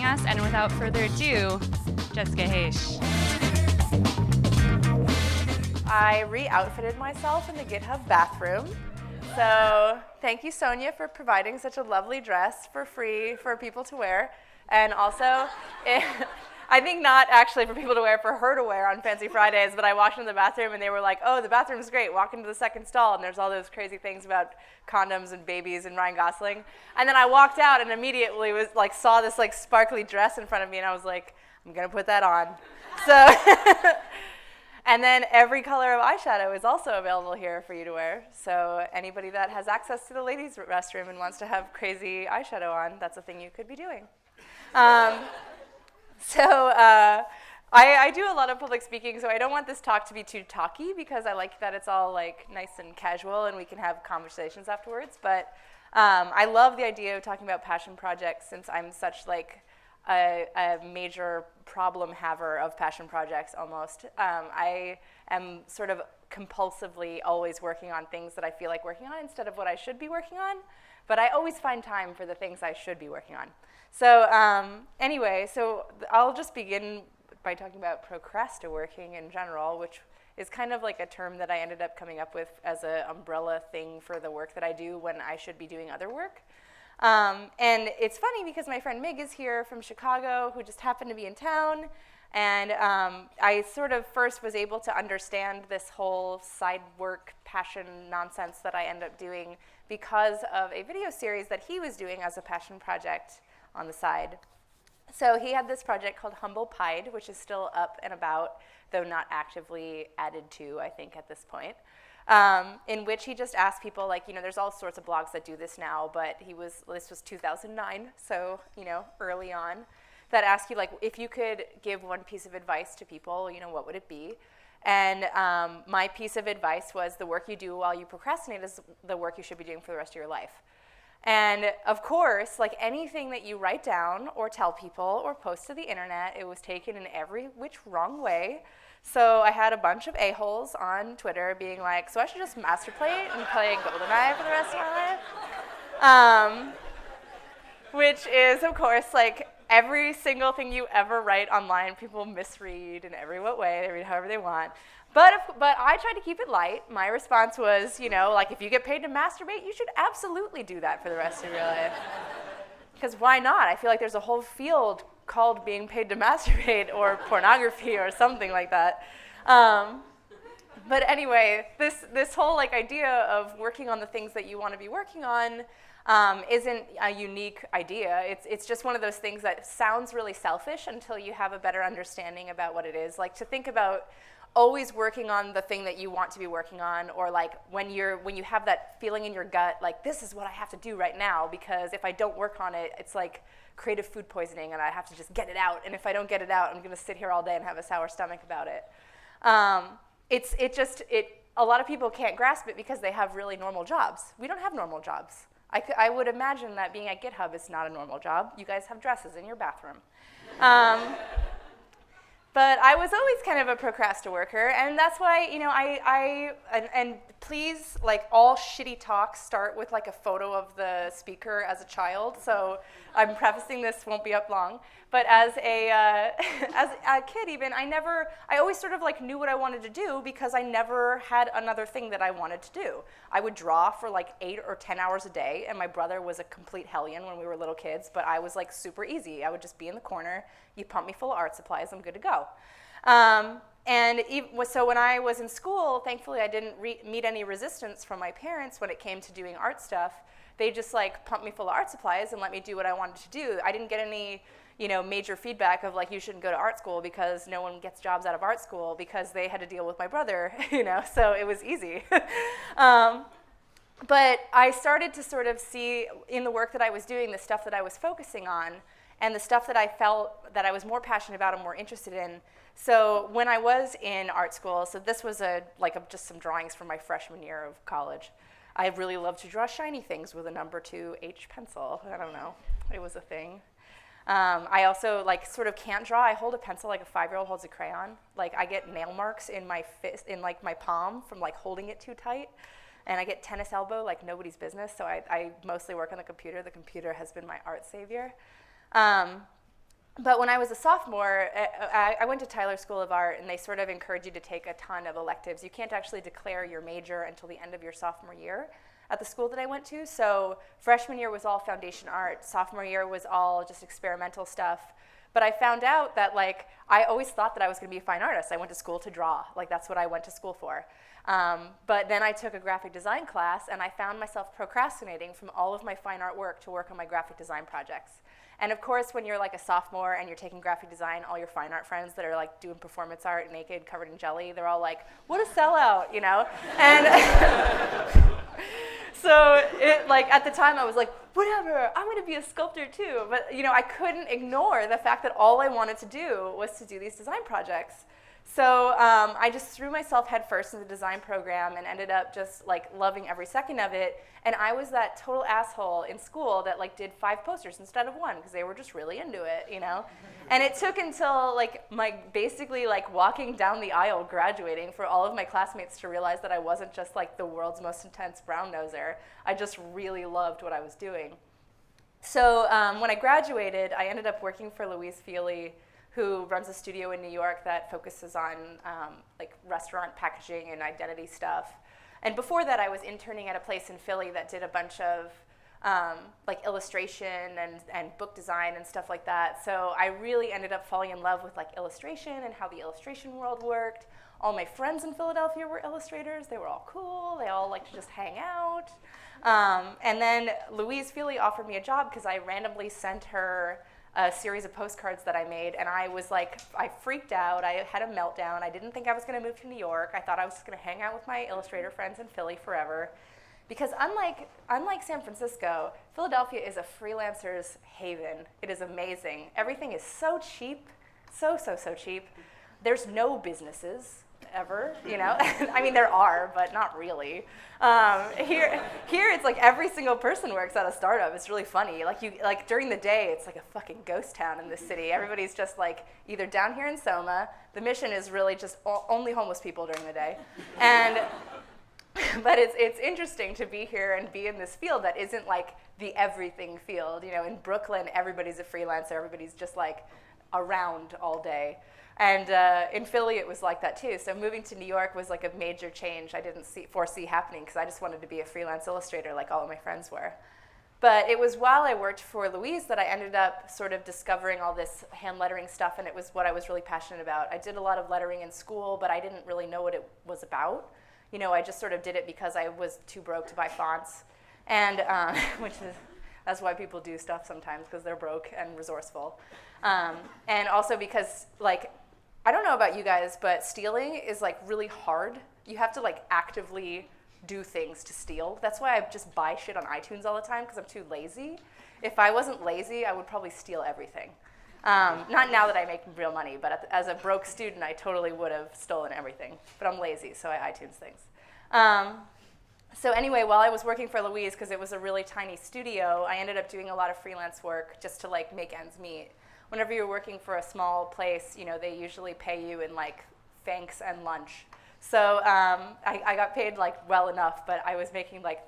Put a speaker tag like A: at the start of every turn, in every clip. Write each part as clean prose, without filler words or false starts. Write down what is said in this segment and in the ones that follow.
A: us. And without further ado, Jessica Hische.
B: I re-outfitted myself in the GitHub bathroom. So thank you, Sonia, for providing such a lovely dress for free for people to wear. And also, I think not actually for people to wear, for her to wear on Fancy Fridays, but I walked into the bathroom and they were like, oh, the bathroom's great, walk into the second stall, and there's all those crazy things about condoms and babies and Ryan Gosling. And then I walked out and immediately saw this sparkly dress in front of me, and I was like, I'm gonna put that on. So. And then every color of eyeshadow is also available here for you to wear. So anybody that has access to the ladies' restroom and wants to have crazy eyeshadow on, that's a thing you could be doing. I do a lot of public speaking, so I don't want this talk to be too talky because I like that it's all nice and casual and we can have conversations afterwards. But I love the idea of talking about passion projects since I'm such a major problem haver of passion projects almost. I am sort of compulsively always working on things that I feel like working on instead of what I should be working on, but I always find time for the things I should be working on. So anyway, so I'll just begin by talking about procrastiworking in general, which is kind of like a term that I ended up coming up with as an umbrella thing for the work that I do when I should be doing other work. And it's funny because my friend Mig is here from Chicago, who just happened to be in town, and I sort of first was able to understand this whole side work passion nonsense that I end up doing because of a video series that he was doing as a passion project on the side. So he had this project called Humble Pied, which is still up and about, though not actively added to, I think, at this point. In which he just asked people, there's all sorts of blogs that do this now, but this was 2009, so, early on, that ask you, if you could give one piece of advice to people, what would it be? And my piece of advice was the work you do while you procrastinate is the work you should be doing for the rest of your life. And of course, anything that you write down or tell people or post to the internet, it was taken in every which wrong way. So I had a bunch of a-holes on Twitter being like, so I should just masturbate and play GoldenEye for the rest of my life? Which is, of course, every single thing you ever write online, people misread in every what way. They read however they want. But I tried to keep it light. My response was, if you get paid to masturbate, you should absolutely do that for the rest of your life. Because why not? I feel like there's a whole field called being paid to masturbate or pornography or something like that. But anyway, this whole idea of working on the things that you want to be working on isn't a unique idea. It's just one of those things that sounds really selfish until you have a better understanding about what it is. To think about always working on the thing that you want to be working on, or when you have that feeling in your gut, this is what I have to do right now, because if I don't work on it, it's like creative food poisoning and I have to just get it out, and if I don't get it out, I'm going to sit here all day and have a sour stomach about it. A lot of people can't grasp it because they have really normal jobs. We don't have normal jobs. I would imagine that being at GitHub is not a normal job. You guys have dresses in your bathroom. But I was always kind of a procrastinator, and that's why, and please, all shitty talks start with a photo of the speaker as a child, so I'm prefacing this, won't be up long. But as a kid even, I always sort of knew what I wanted to do because I never had another thing that I wanted to do. I would draw for 8 or 10 hours a day, and my brother was a complete hellion when we were little kids, but I was super easy. I would just be in the corner, you pump me full of art supplies, I'm good to go. So when I was in school, thankfully I didn't meet any resistance from my parents when it came to doing art stuff. They just pumped me full of art supplies and let me do what I wanted to do. I didn't get any major feedback of you shouldn't go to art school because no one gets jobs out of art school, because they had to deal with my brother, so it was easy. But I started to sort of see in the work that I was doing the stuff that I was focusing on and the stuff that I felt that I was more passionate about and more interested in. So when I was in art school, so this was just some drawings from my freshman year of college. I really loved to draw shiny things with a number 2H pencil. I don't know, it was a thing. I also sort of can't draw. I hold a pencil like a 5-year-old holds a crayon. I get nail marks in my fist, in my palm from holding it too tight. And I get tennis elbow like nobody's business, so I mostly work on the computer. The computer has been my art savior. But when I was a sophomore, I went to Tyler School of Art, and they sort of encourage you to take a ton of electives. You can't actually declare your major until the end of your sophomore year at the school that I went to. So freshman year was all foundation art. Sophomore year was all just experimental stuff. But I found out that, like, I always thought that I was going to be a fine artist. I went to school to draw. Like, that's what I went to school for. But then I took a graphic design class, and I found myself procrastinating from all of my fine art work to work on my graphic design projects. And of course, when you're like a sophomore and you're taking graphic design, all your fine art friends that are like doing performance art naked, covered in jelly, they're all like, what a sellout, you know? And so at the time I was like, whatever, I'm gonna be a sculptor too. But I couldn't ignore the fact that all I wanted to do was to do these design projects. So I just threw myself headfirst in the design program and ended up just like loving every second of it. And I was that total asshole in school that like did 5 posters instead of 1 because they were just really into it, And it took until like basically like walking down the aisle graduating for all of my classmates to realize that I wasn't just like the world's most intense brown noser. I just really loved what I was doing. So when I graduated, I ended up working for Louise Feely, who runs a studio in New York that focuses on like restaurant packaging and identity stuff. And before that, I was interning at a place in Philly that did a bunch of like illustration and book design and stuff like that. So I really ended up falling in love with like illustration and how the illustration world worked. All my friends in Philadelphia were illustrators. They were all cool. They all liked to just hang out. And then Louise Feely offered me a job because I randomly sent her a series of postcards that I made, and I was like, I freaked out. I had a meltdown. I didn't think I was going to move to New York. I thought I was just going to hang out with my illustrator friends in Philly forever. Because unlike San Francisco, Philadelphia is a freelancer's haven. It is amazing. Everything is so cheap, so cheap. There's no businesses ever, I mean, there are, but not really. Here it's like every single person works at a startup. It's really funny. Like during the day, it's like a fucking ghost town in this city. Everybody's just like either down here in Soma. The mission is really just only homeless people during the day, but it's interesting to be here and be in this field that isn't like the everything field. In Brooklyn, everybody's a freelancer. Everybody's just like around all day. And in Philly, it was like that too. So moving to New York was like a major change I didn't foresee happening because I just wanted to be a freelance illustrator like all of my friends were. But it was while I worked for Louise that I ended up sort of discovering all this hand lettering stuff, and it was what I was really passionate about. I did a lot of lettering in school, but I didn't really know what it was about. I just sort of did it because I was too broke to buy fonts, and that's why people do stuff sometimes, because they're broke and resourceful. And also because, like, I don't know about you guys, but stealing is like really hard. You have to like actively do things to steal. That's why I just buy shit on iTunes all the time because I'm too lazy. If I wasn't lazy, I would probably steal everything. Not now that I make real money, but as a broke student, I totally would have stolen everything. But I'm lazy, so I iTunes things. So anyway, while I was working for Louise, because it was a really tiny studio, I ended up doing a lot of freelance work just to like make ends meet. Whenever you're working for a small place, they usually pay you in like thanks and lunch. So I got paid like well enough, but I was making like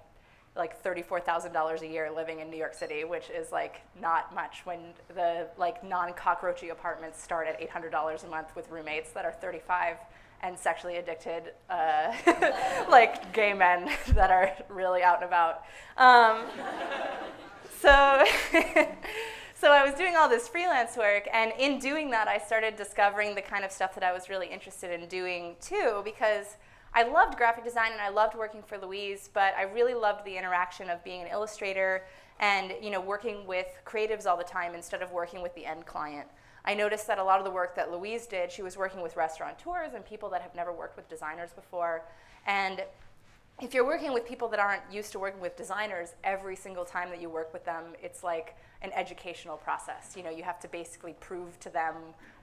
B: $34,000 a year living in New York City, which is like not much when the like non-cockroachy apartments start at $800 a month with roommates that are 35 and sexually addicted, like gay men that are really out and about. So I was doing all this freelance work, and in doing that, I started discovering the kind of stuff that I was really interested in doing too, because I loved graphic design and I loved working for Louise, but I really loved the interaction of being an illustrator and working with creatives all the time instead of working with the end client. I noticed that a lot of the work that Louise did, she was working with restaurateurs and people that have never worked with designers before. And if you're working with people that aren't used to working with designers, every single time that you work with them, it's like an educational process. You have to basically prove to them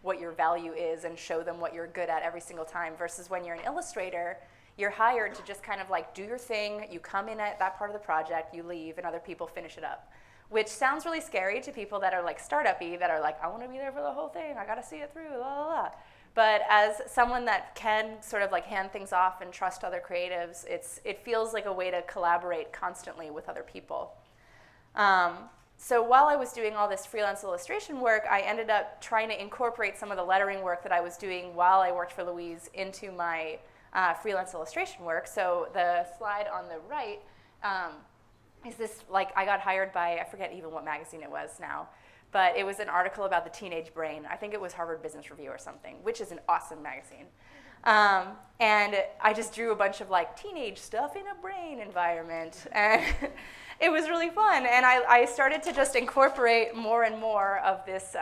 B: what your value is and show them what you're good at every single time, versus when you're an illustrator, you're hired to just kind of like do your thing, you come in at that part of the project, you leave, and other people finish it up. Which sounds really scary to people that are like startup-y, that are like, I want to be there for the whole thing, I gotta see it through, la la la. But as someone that can sort of like hand things off and trust other creatives, it feels like a way to collaborate constantly with other people. So while I was doing all this freelance illustration work, I ended up trying to incorporate some of the lettering work that I was doing while I worked for Louise into my freelance illustration work. So the slide on the right is this, like, I got hired by, I forget even what magazine it was now, but it was an article about the teenage brain. I think it was Harvard Business Review or something, which is an awesome magazine. And I just drew a bunch of like teenage stuff in a brain environment, and it was really fun. And I started to just incorporate more and more of this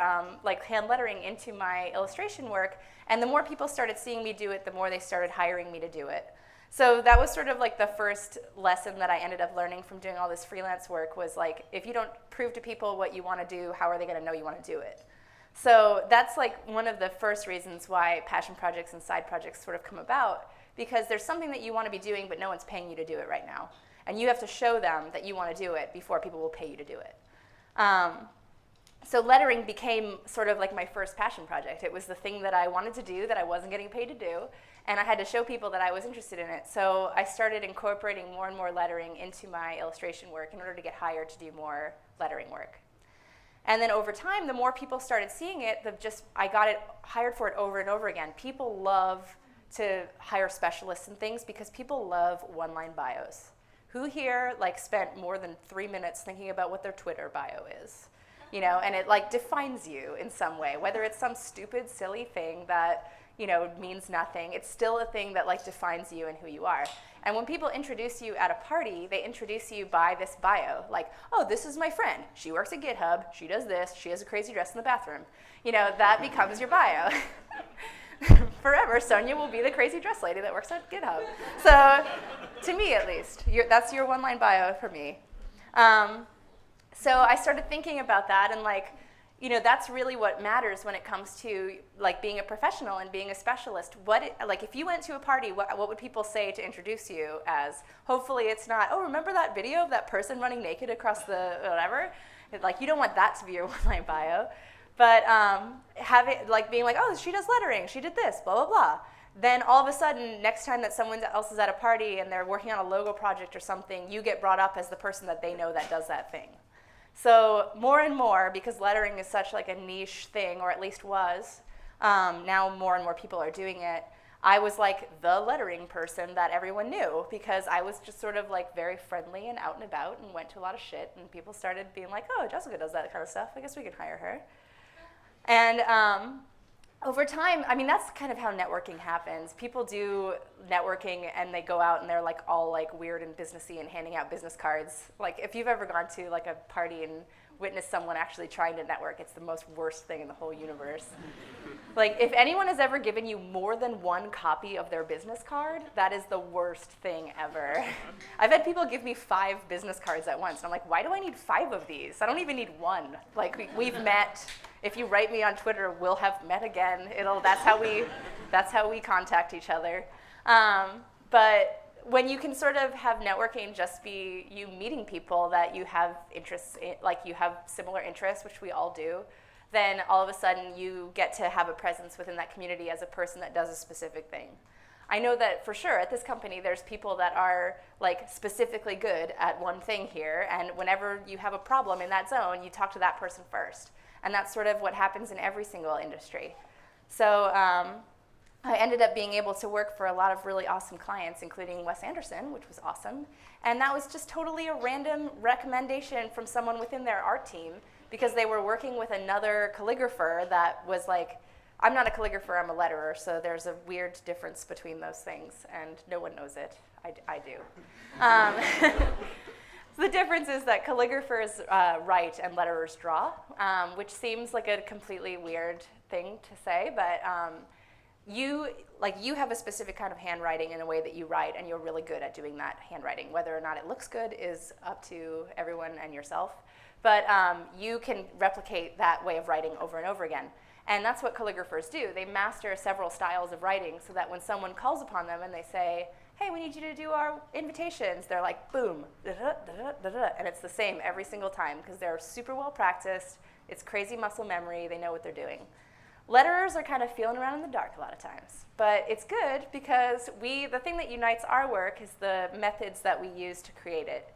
B: like hand lettering into my illustration work. And the more people started seeing me do it, the more they started hiring me to do it. So that was sort of like the first lesson that I ended up learning from doing all this freelance work, was like, if you don't prove to people what you want to do, how are they going to know you want to do it? So that's like one of the first reasons why passion projects and side projects sort of come about, because there's something that you want to be doing, but no one's paying you to do it right now. And you have to show them that you want to do it before people will pay you to do it. So lettering became sort of like my first passion project. It was the thing that I wanted to do that I wasn't getting paid to do, and I had to show people that I was interested in it. So I started incorporating more and more lettering into my illustration work in order to get hired to do more lettering work. And then over time, the more people started seeing it, I got it hired for it over and over again. People love to hire specialists and things because people love one-line bios. Who here like spent more than 3 minutes thinking about what their Twitter bio is? You know, and it like defines you in some way, whether it's some stupid, silly thing that, you know, means nothing. It's still a thing that like defines you and who you are. And when people introduce you at a party, they introduce you by this bio, like, oh, this is my friend. She works at GitHub. She does this. She has a crazy dress in the bathroom. You know, that becomes your bio. Forever, Sonia will be the crazy dress lady that works at GitHub. So, to me at least, that's your one-line bio for me. So I started thinking about that, and like, you know, that's really what matters when it comes to like being a professional and being a specialist. Like if you went to a party, what would people say to introduce you as? Hopefully it's not, oh, remember that video of that person running naked across the whatever? Like you don't want that to be your one-line bio. But like being like, oh, she does lettering, she did this, blah, blah, blah. Then all of a sudden, next time that someone else is at a party and they're working on a logo project or something, you get brought up as the person that they know that does that thing. So more and more, because lettering is such like a niche thing, or at least was, now more and more people are doing it, I was like the lettering person that everyone knew, because I was just sort of like very friendly and out and about and went to a lot of shit, and people started being like, oh, Jessica does that kind of stuff, I guess we can hire her. And over time, I mean, that's kind of how networking happens. People do networking and they go out and they're like all like weird and businessy and handing out business cards. Like if you've ever gone to like a party and witnessed someone actually trying to network, it's the most worst thing in the whole universe. Like if anyone has ever given you more than one copy of their business card, that is the worst thing ever. I've had people give me 5 business cards at once. And I'm like, why do I need 5 of these? I don't even need one. Like we've met. If you write me on Twitter, we'll have met again. That's how we contact each other. But when you can sort of have networking just be you meeting people that you have interests in, like you have similar interests, which we all do, then all of a sudden you get to have a presence within that community as a person that does a specific thing. I know that for sure at this company there's people that are like specifically good at one thing here, and whenever you have a problem in that zone, you talk to that person first. And that's sort of what happens in every single industry. So I ended up being able to work for a lot of really awesome clients, including Wes Anderson, which was awesome. And that was just totally a random recommendation from someone within their art team, because they were working with another calligrapher that was like, I'm not a calligrapher, I'm a letterer, so there's a weird difference between those things, and no one knows it. I do. The difference is that calligraphers write and letterers draw, which seems like a completely weird thing to say, but you have a specific kind of handwriting in a way that you write, and you're really good at doing that handwriting. Whether or not it looks good is up to everyone and yourself, but you can replicate that way of writing over and over again. And that's what calligraphers do. They master several styles of writing so that when someone calls upon them and they say, hey, we need you to do our invitations, they're like, boom, and it's the same every single time because they're super well practiced, it's crazy muscle memory, they know what they're doing. Letterers are kind of feeling around in the dark a lot of times, but it's good because the thing that unites our work is the methods that we use to create it.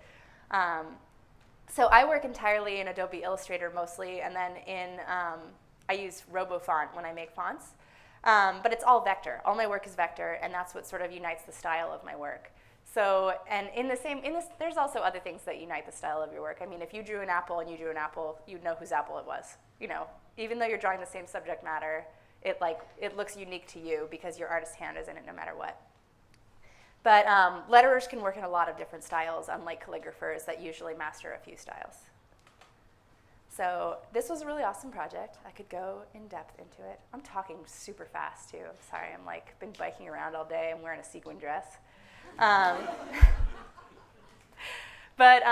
B: So I work entirely in Adobe Illustrator mostly, and then I use RoboFont when I make fonts. But it's all vector. All my work is vector, and that's what sort of unites the style of my work. So, and there's also other things that unite the style of your work. I mean, if you drew an apple and you drew an apple, you'd know whose apple it was. Even though you're drawing the same subject matter, it looks unique to you because your artist's hand is in it no matter what. But letterers can work in a lot of different styles, unlike calligraphers that usually master a few styles. So this was a really awesome project. I could go in depth into it. I'm talking super fast, too. I'm sorry, been biking around all day. I'm wearing a sequin dress. But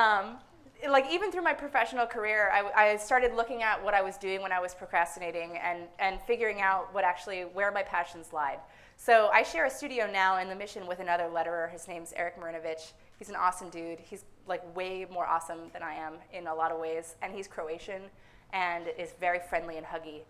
B: even through my professional career, I started looking at what I was doing when I was procrastinating and figuring out where my passions lied. So I share a studio now in the Mission with another letterer. His name's Eric Marinovich. He's an awesome dude. He's way more awesome than I am in a lot of ways. And he's Croatian and is very friendly and huggy.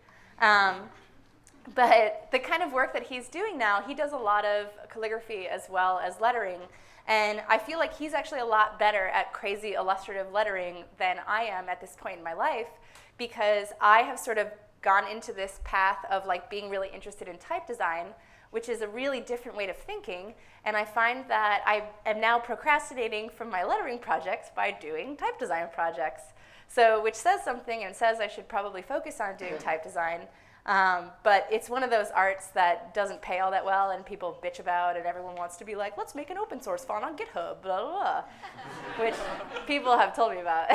B: But the kind of work that he's doing now, he does a lot of calligraphy as well as lettering. And I feel like he's actually a lot better at crazy illustrative lettering than I am at this point in my life, because I have sort of gone into this path of being really interested in type design, which is a really different way of thinking. And I find that I am now procrastinating from my lettering projects by doing type design projects. So, which says something and says I should probably focus on doing type design. But it's one of those arts that doesn't pay all that well, and people bitch about, and everyone wants to be like, let's make an open source font on GitHub, blah, blah, blah, which people have told me about.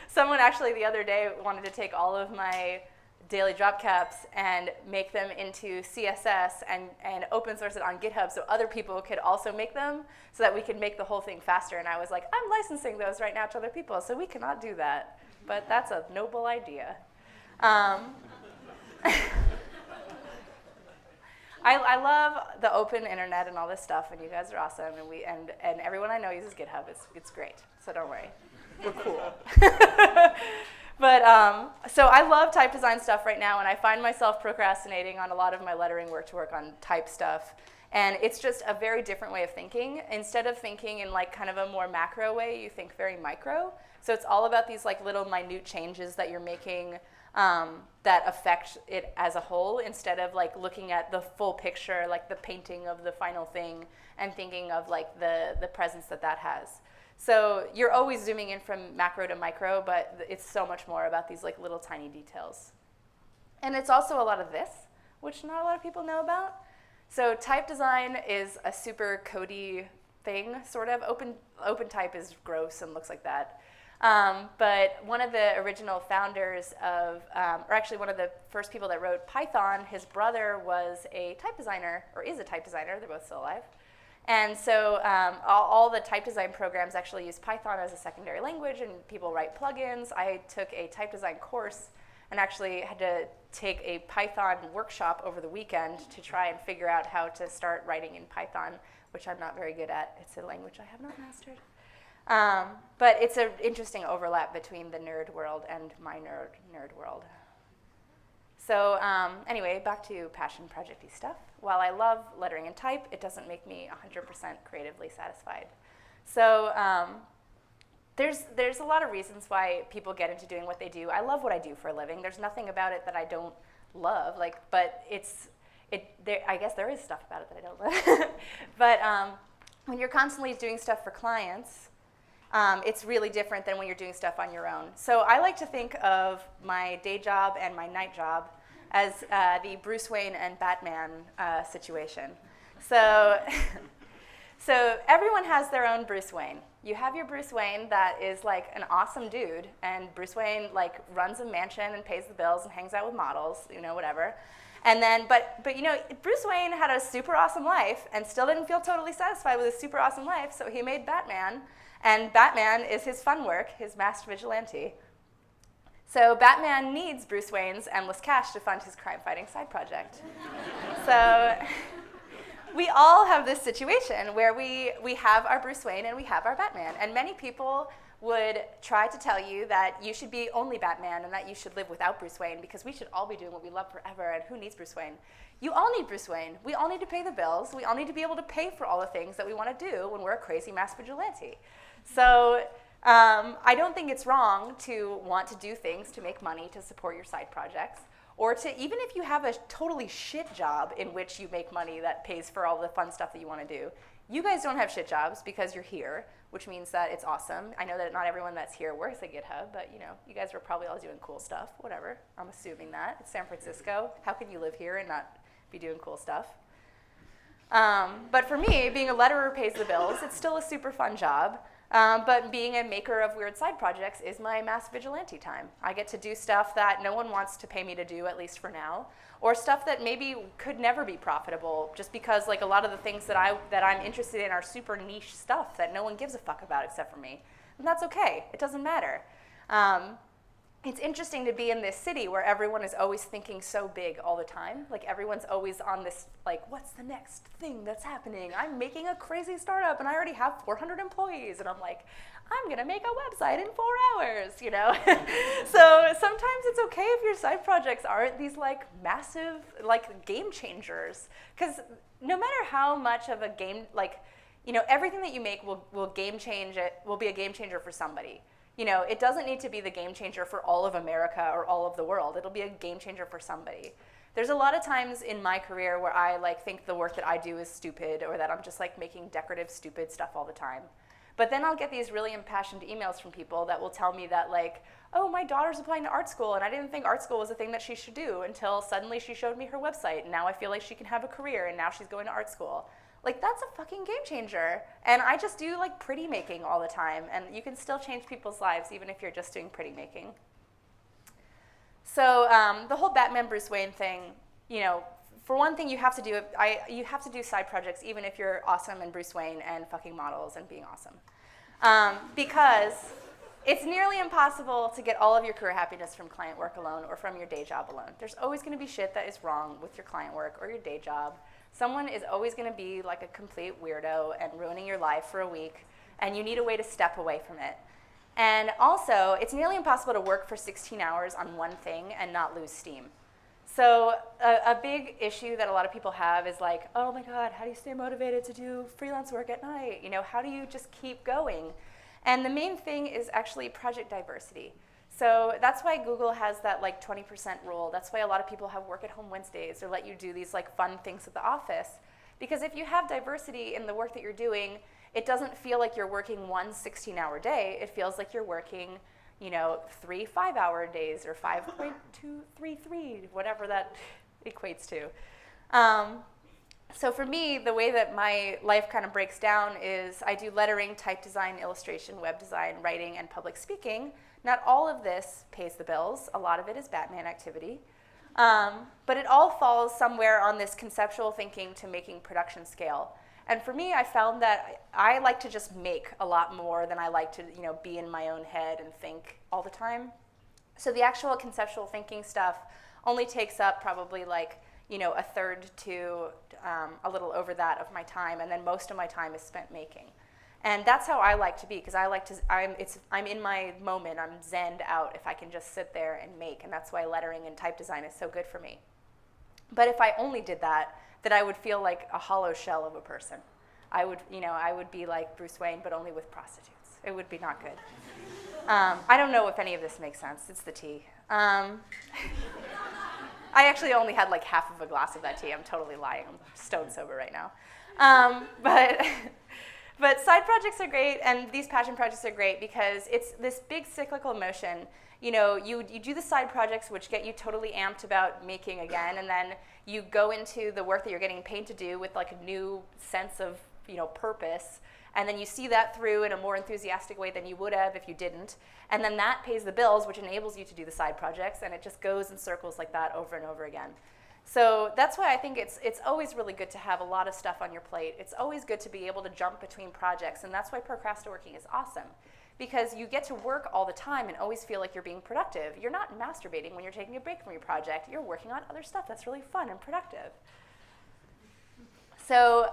B: Someone actually the other day wanted to take all of my daily drop caps and make them into CSS and open source it on GitHub so other people could also make them so that we could make the whole thing faster. And I was like, I'm licensing those right now to other people, so we cannot do that. But that's a noble idea. I love the open internet and all this stuff, and you guys are awesome, and everyone I know uses GitHub. It's great, so don't worry. We're cool. But so I love type design stuff right now, and I find myself procrastinating on a lot of my lettering work to work on type stuff. And it's just a very different way of thinking. Instead of thinking in kind of a more macro way, you think very micro. So it's all about these little minute changes that you're making that affect it as a whole, instead of looking at the full picture, the painting of the final thing, and thinking of the presence that has. So you're always zooming in from macro to micro, but it's so much more about these little tiny details. And it's also a lot of this, which not a lot of people know about. So type design is a super codey thing, sort of. Open type is gross and looks like that. But one of the original founders of, or actually one of the first people that wrote Python, his brother was a type designer, or is a type designer. They're both still alive. And so all the type design programs actually use Python as a secondary language, and people write plugins. I took a type design course and actually had to take a Python workshop over the weekend to try and figure out how to start writing in Python, which I'm not very good at. It's a language I have not mastered. But it's an interesting overlap between the nerd world and my nerd world. So anyway, back to passion project-y stuff. While I love lettering and type, it doesn't make me 100% creatively satisfied. So there's a lot of reasons why people get into doing what they do. I love what I do for a living. There's nothing about it that I don't love, but I guess there is stuff about it that I don't love. But when you're constantly doing stuff for clients, it's really different than when you're doing stuff on your own. So I like to think of my day job and my night job as the Bruce Wayne and Batman situation. So everyone has their own Bruce Wayne. You have your Bruce Wayne that is an awesome dude, and Bruce Wayne runs a mansion and pays the bills and hangs out with models, whatever. And then, but Bruce Wayne had a super awesome life and still didn't feel totally satisfied with his super awesome life, so he made Batman. And Batman is his fun work, his masked vigilante. So Batman needs Bruce Wayne's endless cash to fund his crime-fighting side project. So we all have this situation where we have our Bruce Wayne and we have our Batman. And many people would try to tell you that you should be only Batman and that you should live without Bruce Wayne because we should all be doing what we love forever, and who needs Bruce Wayne? You all need Bruce Wayne. We all need to pay the bills. We all need to be able to pay for all the things that we want to do when we're a crazy masked vigilante. So I don't think it's wrong to want to do things to make money to support your side projects, or to, even if you have a totally shit job in which you make money that pays for all the fun stuff that you want to do. You guys don't have shit jobs because you're here, which means that it's awesome. I know that not everyone that's here works at GitHub, but you guys are probably all doing cool stuff, whatever. I'm assuming that. It's San Francisco. How can you live here and not be doing cool stuff? But for me, being a letterer pays the bills. It's still a super fun job. But being a maker of weird side projects is my mass vigilante time. I get to do stuff that no one wants to pay me to do, at least for now, or stuff that maybe could never be profitable just because like a lot of the things that I'm interested in are super niche stuff that no one gives a fuck about except for me. And that's okay. It doesn't matter. It's interesting to be in this city where everyone is always thinking so big all the time. Like everyone's always on this, like, what's the next thing that's happening? I'm making a crazy startup and I already have 400 employees. And I'm like, I'm gonna make a website in 4 hours, So sometimes it's okay if your side projects aren't these like massive, like game changers. Because no matter how much of a game, everything that you make will game change it, will be a game changer for somebody. It doesn't need to be the game changer for all of America or all of the world. It'll be a game changer for somebody. There's a lot of times in my career where I think the work that I do is stupid, or that I'm just making decorative, stupid stuff all the time. But then I'll get these really impassioned emails from people that will tell me that oh, my daughter's applying to art school and I didn't think art school was a thing that she should do until suddenly she showed me her website and now I feel like she can have a career and now she's going to art school. That's a fucking game changer. And I just do pretty making all the time. And you can still change people's lives even if you're just doing pretty making. So the whole Batman Bruce Wayne thing, for one thing, you have to do side projects even if you're awesome and Bruce Wayne and fucking models and being awesome. Because it's nearly impossible to get all of your career happiness from client work alone or from your day job alone. There's always going to be shit that is wrong with your client work or your day job. Someone is always going to be a complete weirdo and ruining your life for a week, and you need a way to step away from it. And also, it's nearly impossible to work for 16 hours on one thing and not lose steam. So a big issue that a lot of people have is oh my God, how do you stay motivated to do freelance work at night? How do you just keep going? And the main thing is actually project diversity. So that's why Google has that 20% rule. That's why a lot of people have work at home Wednesdays or let you do these fun things at the office. Because if you have diversity in the work that you're doing, it doesn't feel like you're working one 16-hour day. It feels like you're working 3 5-hour days or 5.233, whatever that equates to. So for me, the way that my life kind of breaks down is I do lettering, type design, illustration, web design, writing, and public speaking. Not all of this pays the bills. A lot of it is Batman activity. But it all falls somewhere on this conceptual thinking to making production scale. And for me, I found that I like to just make a lot more than I like to be in my own head and think all the time. So the actual conceptual thinking stuff only takes up probably a third to a little over that of my time, and then most of my time is spent making. And that's how I like to be, because I'm in my moment, I'm zenned out if I can just sit there and make, and that's why lettering and type design is so good for me. But if I only did that, then I would feel like a hollow shell of a person. I would be like Bruce Wayne, but only with prostitutes. It would be not good. I don't know if any of this makes sense. It's the tea. I actually only had half of a glass of that tea. I'm totally lying. I'm stone sober right now. But side projects are great, and these passion projects are great because it's this big cyclical motion. You do the side projects, which get you totally amped about making again, and then you go into the work that you're getting paid to do with a new sense of purpose, and then you see that through in a more enthusiastic way than you would have if you didn't, and then that pays the bills, which enables you to do the side projects, and it just goes in circles like that over and over again. So that's why I think it's always really good to have a lot of stuff on your plate. It's always good to be able to jump between projects, and that's why Procrastiworking is awesome. Because you get to work all the time and always feel like you're being productive. You're not masturbating when you're taking a break from your project. You're working on other stuff that's really fun and productive. So,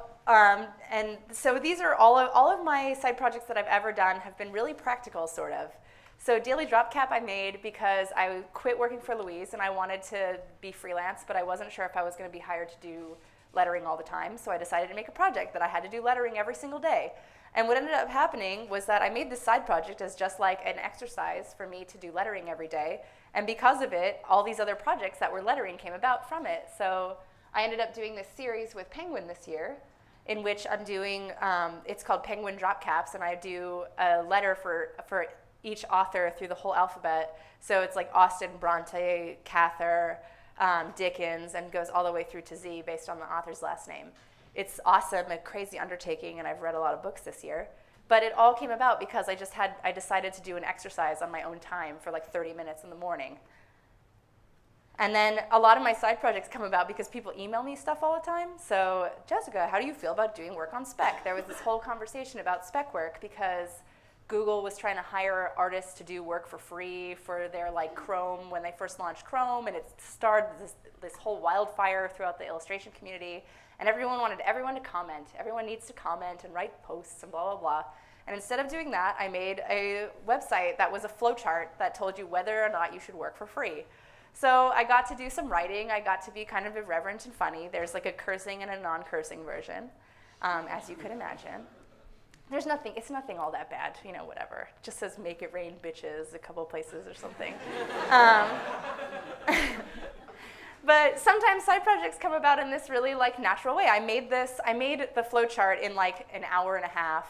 B: so these are all of my side projects that I've ever done have been really practical, sort of. So Daily Drop Cap I made because I quit working for Louise and I wanted to be freelance, but I wasn't sure if I was going to be hired to do lettering all the time. So I decided to make a project that I had to do lettering every single day. And what ended up happening was that I made this side project as just like an exercise for me to do lettering every day. And because of it, all these other projects that were lettering came about from it. So I ended up doing this series with Penguin this year, in which I'm doing, it's called Penguin Drop Caps, and I do a letter for each author through the whole alphabet. So it's like Austen, Bronte, Cather, Dickens, and goes all the way through to Z based on the author's last name. It's awesome, a crazy undertaking, and I've read a lot of books this year. But it all came about because I decided to do an exercise on my own time for like 30 minutes in the morning. And then a lot of my side projects come about because people email me stuff all the time. So, Jessica, how do you feel about doing work on spec? There was this whole conversation about spec work because Google was trying to hire artists to do work for free for their like Chrome when they first launched Chrome, and it started this whole wildfire throughout the illustration community. And everyone wanted everyone to comment. Everyone needs to comment and write posts and blah, blah, blah. And instead of doing that, I made a website that was a flowchart that told you whether or not you should work for free. So I got to do some writing. I got to be kind of irreverent and funny. There's like a cursing and a non-cursing version, as you could imagine. It's nothing all that bad, whatever. It just says make it rain bitches a couple places or something. But sometimes side projects come about in this really like natural way. I made the flowchart in like an hour and a half,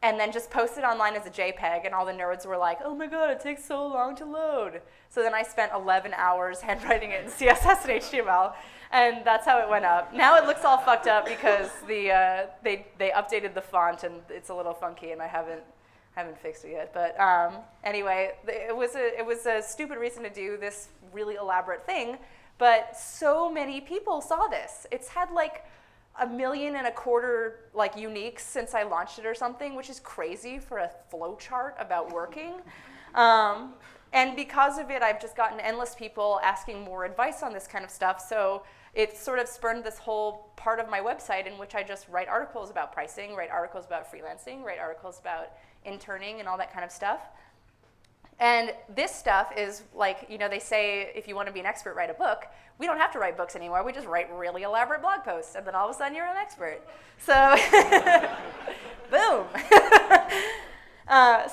B: and then just posted online as a JPEG, and all the nerds were like, oh my god, it takes so long to load. So then I spent 11 hours handwriting it in CSS and HTML, and that's how it went up. Now it looks all fucked up because they updated the font, and it's a little funky, and I haven't fixed it yet. But anyway, it was a stupid reason to do this really elaborate thing, but so many people saw this. It's had like 1.25 million like uniques since I launched it or something, which is crazy for a flowchart about working. And because of it, I've just gotten endless people asking more advice on this kind of stuff. So it sort of spurned this whole part of my website in which I just write articles about pricing, write articles about freelancing, write articles about interning and all that kind of stuff. And this stuff is like, they say if you want to be an expert, write a book. We don't have to write books anymore. We just write really elaborate blog posts, and then all of a sudden you're an expert. So, boom.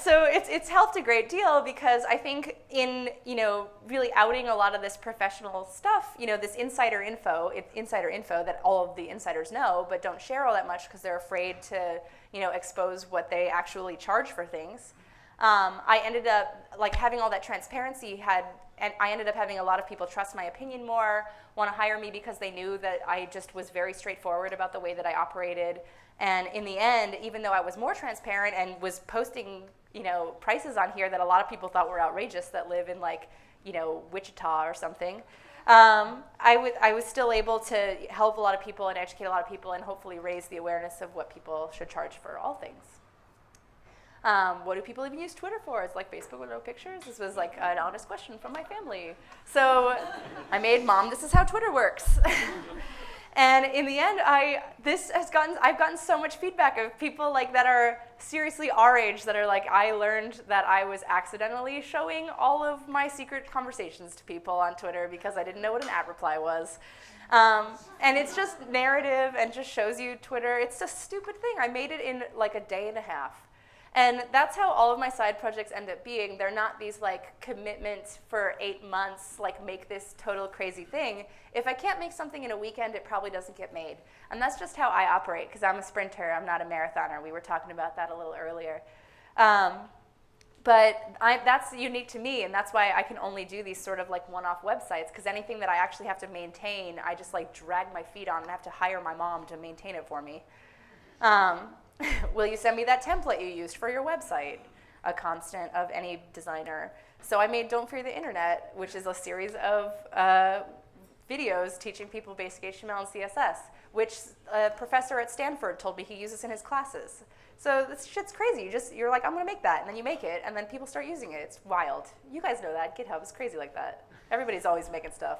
B: So it's helped a great deal because I think in, really outing a lot of this professional stuff, this insider info that all of the insiders know but don't share all that much because they're afraid to, expose what they actually charge for things. I ended up, like, having all that transparency and I ended up having a lot of people trust my opinion more, want to hire me because they knew that I just was very straightforward about the way that I operated. And in the end, even though I was more transparent and was posting, prices on here that a lot of people thought were outrageous that live in like, Wichita or something, I was still able to help a lot of people and educate a lot of people and hopefully raise the awareness of what people should charge for all things. What do people even use Twitter for? It's like Facebook with no pictures? This was like an honest question from my family. So I made Mom, this is how Twitter works. And in the end, I've gotten so much feedback of people like that are seriously our age that are like, I learned that I was accidentally showing all of my secret conversations to people on Twitter because I didn't know what an @reply was. And it's just narrative and just shows you Twitter. It's a stupid thing. I made it in like a day and a half. And that's how all of my side projects end up being. They're not these like commitments for 8 months, like make this total crazy thing. If I can't make something in a weekend, it probably doesn't get made. And that's just how I operate, because I'm a sprinter, I'm not a marathoner. We were talking about that a little earlier. But that's unique to me, and that's why I can only do these sort of like one-off websites, because anything that I actually have to maintain, I just like drag my feet on and have to hire my mom to maintain it for me. Will you send me that template you used for your website? A constant of any designer. So I made Don't Fear the Internet, which is a series of videos teaching people basic HTML and CSS, which a professor at Stanford told me he uses in his classes. So this shit's crazy. You're like, I'm gonna make that, and then you make it, and then people start using it. It's wild. You guys know that. GitHub is crazy like that. Everybody's always making stuff.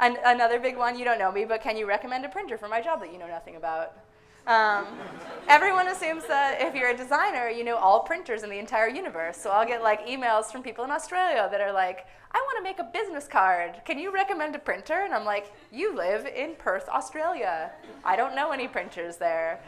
B: Another big one, you don't know me, but can you recommend a printer for my job that you know nothing about? Everyone assumes that if you're a designer, you know all printers in the entire universe. So I'll get like emails from people in Australia that are like, I want to make a business card. Can you recommend a printer? And I'm like, you live in Perth, Australia. I don't know any printers there.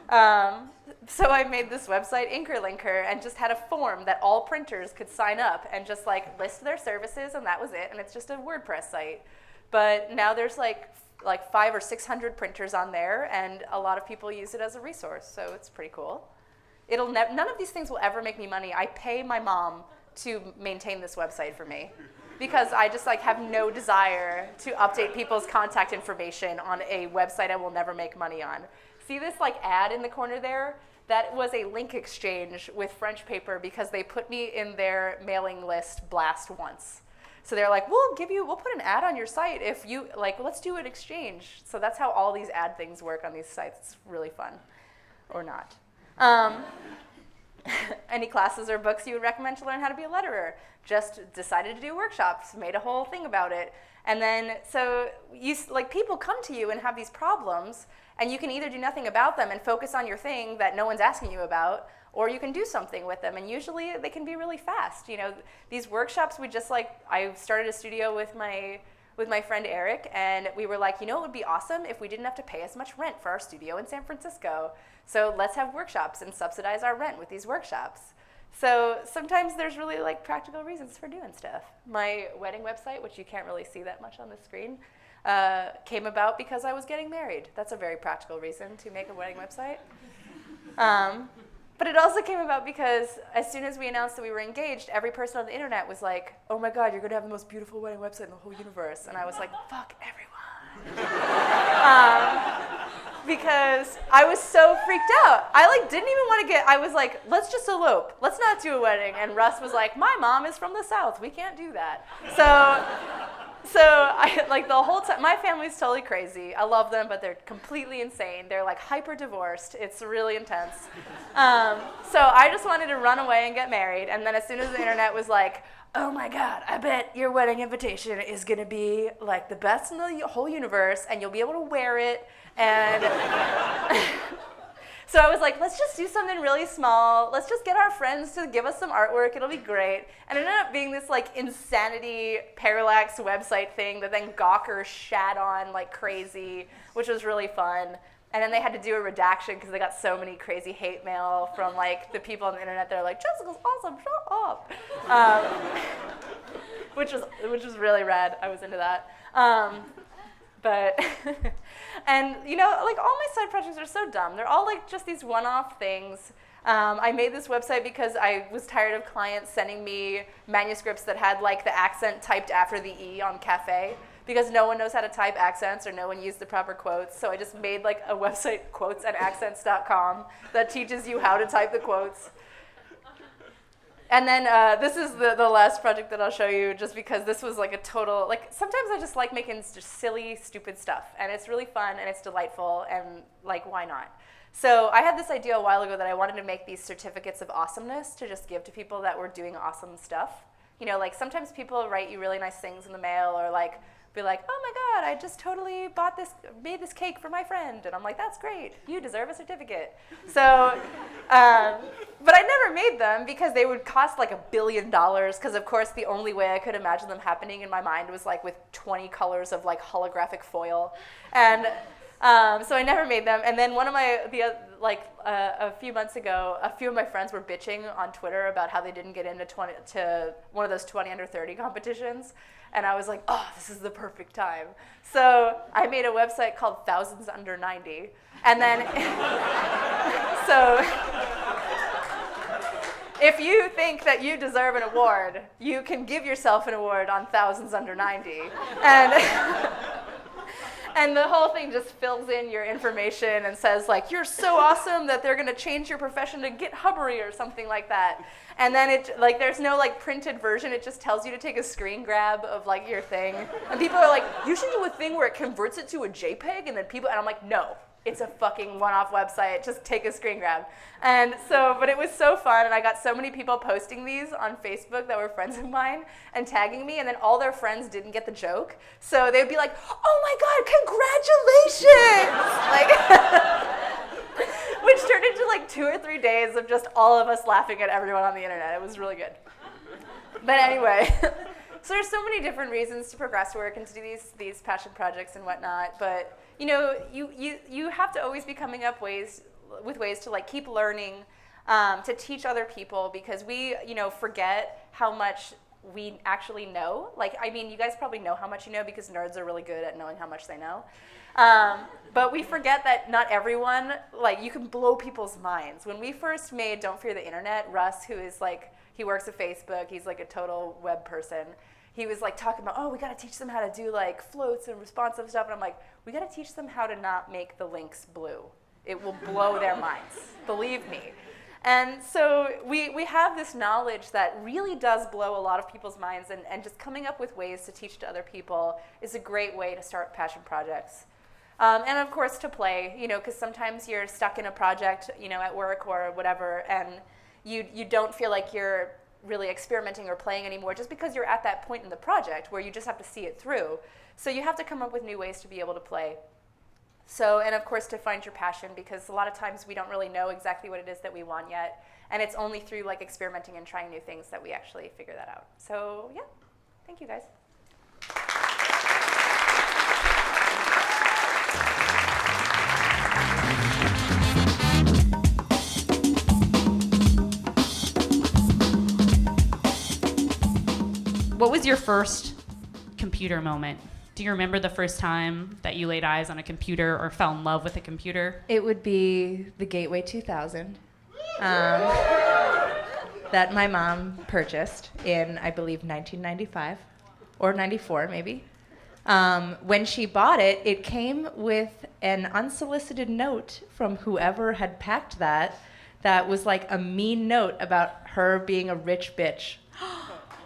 B: So I made this website, Inkerlinker, and just had a form that all printers could sign up and just like list their services, and that was it. And it's just a WordPress site. But now there's like 500 or 600 printers on there, and a lot of people use it as a resource, so it's pretty cool. None of these things will ever make me money. I pay my mom to maintain this website for me because I just like have no desire to update people's contact information on a website I will never make money on. See this like ad in the corner there? That was a link exchange with French Paper because they put me in their mailing list blast once. So they're like, we'll put an ad on your site if you, like, let's do an exchange. So that's how all these ad things work on these sites. It's really fun, or not. Any classes or books you would recommend to learn how to be a letterer? Just decided to do workshops, made a whole thing about it. And then, so people come to you and have these problems, and you can either do nothing about them and focus on your thing that no one's asking you about, or you can do something with them, and usually they can be really fast. You know, these workshops, I started a studio with my friend Eric, and we were like, you know, it would be awesome if we didn't have to pay as much rent for our studio in San Francisco. So let's have workshops and subsidize our rent with these workshops. So sometimes there's really like practical reasons for doing stuff. My wedding website, which you can't really see that much on the screen, came about because I was getting married. That's a very practical reason to make a wedding website. But it also came about because as soon as we announced that we were engaged, every person on the internet was like, oh my God, you're going to have the most beautiful wedding website in the whole universe. And I was like, fuck everyone. Because I was so freaked out. I didn't even want to I was like, let's just elope. Let's not do a wedding. And Russ was like, my mom is from the South. We can't do that. So I the whole time, my family's totally crazy. I love them, but they're completely insane. They're like hyper divorced. It's really intense. So I just wanted to run away and get married. And then as soon as the internet was like, oh my God, I bet your wedding invitation is gonna be like the best in the whole universe, and you'll be able to wear it. And so I was like, let's just do something really small. Let's just get our friends to give us some artwork. It'll be great. And it ended up being this like insanity parallax website thing that then Gawker shat on like crazy, which was really fun. And then they had to do a redaction because they got so many crazy hate mail from like the people on the internet that are like, Jessica's awesome, shut up. Which was really rad. I was into that. But, and you know, like all my side projects are so dumb. They're all like just these one-off things. I made this website because I was tired of clients sending me manuscripts that had like the accent typed after the E on cafe, because no one knows how to type accents or no one used the proper quotes. So I just made like a website, quotesanaccents.com, that teaches you how to type the quotes. And then this is the last project that I'll show you, just because this was like a total, like sometimes I just like making just silly, stupid stuff. And it's really fun and it's delightful, and like, why not? So I had this idea a while ago that I wanted to make these certificates of awesomeness to just give to people that were doing awesome stuff. You know, like sometimes people write you really nice things in the mail, or like be like, oh my God, I just totally made this cake for my friend. And I'm like, that's great. You deserve a certificate. So, but I never made them because they would cost like $1 billion, because of course the only way I could imagine them happening in my mind was like with 20 colors of like holographic foil. And so I never made them. And then a few months ago, a few of my friends were bitching on Twitter about how they didn't get into one of those 20 under 30 competitions. And I was like, oh, this is the perfect time. So I made a website called Thousands Under 90. And then, so if you think that you deserve an award, you can give yourself an award on Thousands Under 90. And the whole thing just fills in your information and says, like, you're so awesome that they're going to change your profession to GitHubbery or something like that. And then there's no like printed version. It just tells you to take a screen grab of like your thing. And people are like, you should do a thing where it converts it to a JPEG. And I'm like, no, it's a fucking one-off website. Just take a screen grab. And so, but it was so fun. And I got so many people posting these on Facebook that were friends of mine and tagging me. And then all their friends didn't get the joke. So they'd be like, oh my God, congratulations. Like, which turned into like 2 or 3 days of just all of us laughing at everyone on the internet. It was really good. But anyway, so there's so many different reasons to progress work and to do these passion projects and whatnot. But you have to always be coming up with ways to like keep learning, to teach other people, because we forget how much we actually know. Like, I mean, you guys probably know how much you know because nerds are really good at knowing how much they know. But we forget that not everyone, like, you can blow people's minds. When we first made Don't Fear the Internet, Russ, who is like, he works at Facebook, he's like a total web person, he was like talking about, oh, we got to teach them how to do like floats and responsive stuff. And I'm like, we got to teach them how to not make the links blue. It will blow their minds, believe me. And so we have this knowledge that really does blow a lot of people's minds, and just coming up with ways to teach to other people is a great way to start passion projects. And of course to play, because sometimes you're stuck in a project, at work or whatever, and you don't feel like you're really experimenting or playing anymore just because you're at that point in the project where you just have to see it through. So you have to come up with new ways to be able to play. So, and of course to find your passion, because a lot of times we don't really know exactly what it is that we want yet. And it's only through like experimenting and trying new things that we actually figure that out. So yeah, thank you guys.
A: What was your first computer moment? Do you remember the first time that you laid eyes on a computer or fell in love with a computer?
B: It would be the Gateway 2000 that my mom purchased in, I believe, 1995 or 94 maybe. When she bought it, it came with an unsolicited note from whoever had packed that was like a mean note about her being a rich bitch.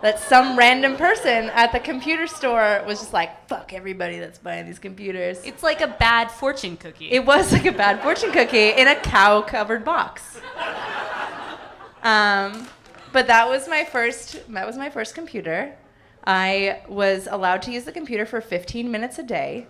B: That some random person at the computer store was just like, fuck everybody that's buying these computers.
A: It's like a bad fortune cookie.
B: It was like a bad fortune cookie in a cow-covered box. But that was my first computer. I was allowed to use the computer for 15 minutes a day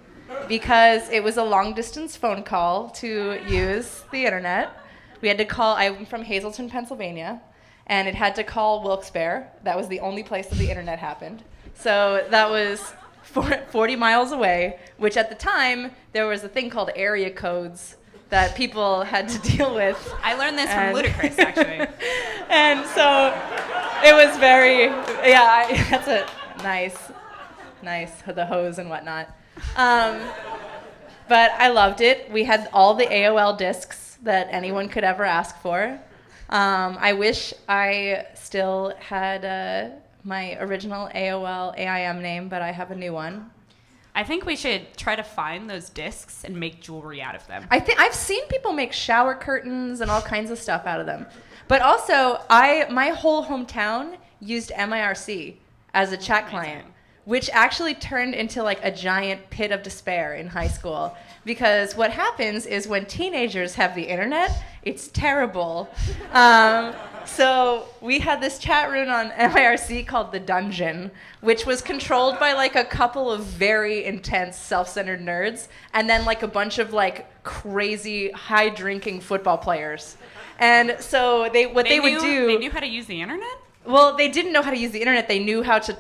B: because it was a long-distance phone call to use the internet. We had to call, I'm from Hazleton, Pennsylvania, and it had to call Wilkes-Barre. That was the only place that the internet happened. So that was 40 miles away, which at the time, there was a thing called area codes that people had to deal with.
A: I learned this from Ludacris, actually.
B: And so it was very, that's a nice, the hose and whatnot. But I loved it. We had all the AOL discs that anyone could ever ask for. I wish I still had my original AOL AIM name, but I have a new one.
A: I think we should try to find those discs and make jewelry out of them.
B: I've seen people make shower curtains and all kinds of stuff out of them. But also, my whole hometown used MIRC as a chat client, which actually turned into like a giant pit of despair in high school. Because what happens is when teenagers have the internet, it's terrible. So we had this chat room on MIRC called The Dungeon, which was controlled by like a couple of very intense self-centered nerds, and then like a bunch of like crazy high-drinking football players. And so they would do...
A: They knew how to use the internet?
B: Well, they didn't know how to use the internet. They knew how to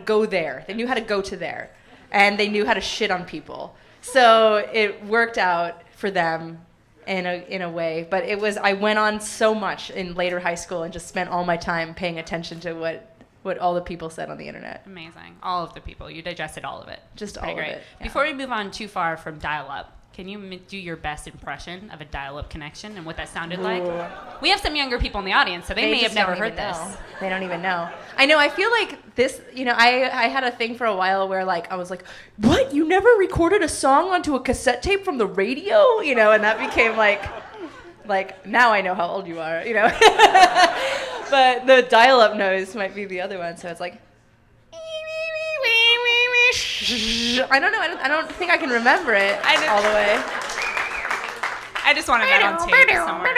B: go there. They knew how to go to there. And they knew how to shit on people. So it worked out for them in a way. But I went on so much in later high school and just spent all my time paying attention to what all the people said on the internet.
A: Amazing. All of the people. You digested all of it.
B: Just all of it. Yeah.
A: Before we move on too far from dial-up, can you do your best impression of a dial-up connection and what that sounded like? We have some younger people in the audience, so they may have never heard this.
B: They don't even know. I know. I feel like this, I had a thing for a while where like I was like, what? You never recorded a song onto a cassette tape from the radio? And that became like now I know how old you are, But the dial-up noise might be the other one, so it's like, I don't know. I don't think I can remember it all the way.
A: I just wanted that on tape somewhere.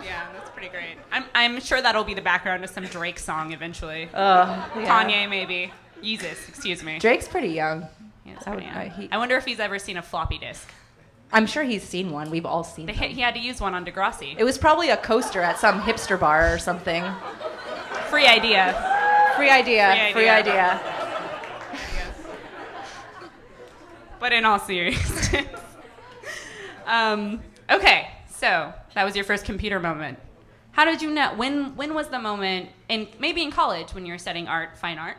A: Yeah, that's pretty great. I'm sure that'll be the background to some Drake song eventually.
B: Yeah.
A: Kanye maybe. Yeezus, excuse me.
B: Drake's pretty young.
A: Yeah, pretty young. I wonder if he's ever seen a floppy disk.
C: I'm sure he's seen one. We've all seen them.
A: He had to use one on Degrassi.
C: It was probably a coaster at some hipster bar or something.
A: Free idea.
C: Free idea.
A: But in all seriousness. Okay, so that was your first computer moment. How did you know? When was the moment, and maybe in college when you were studying fine art,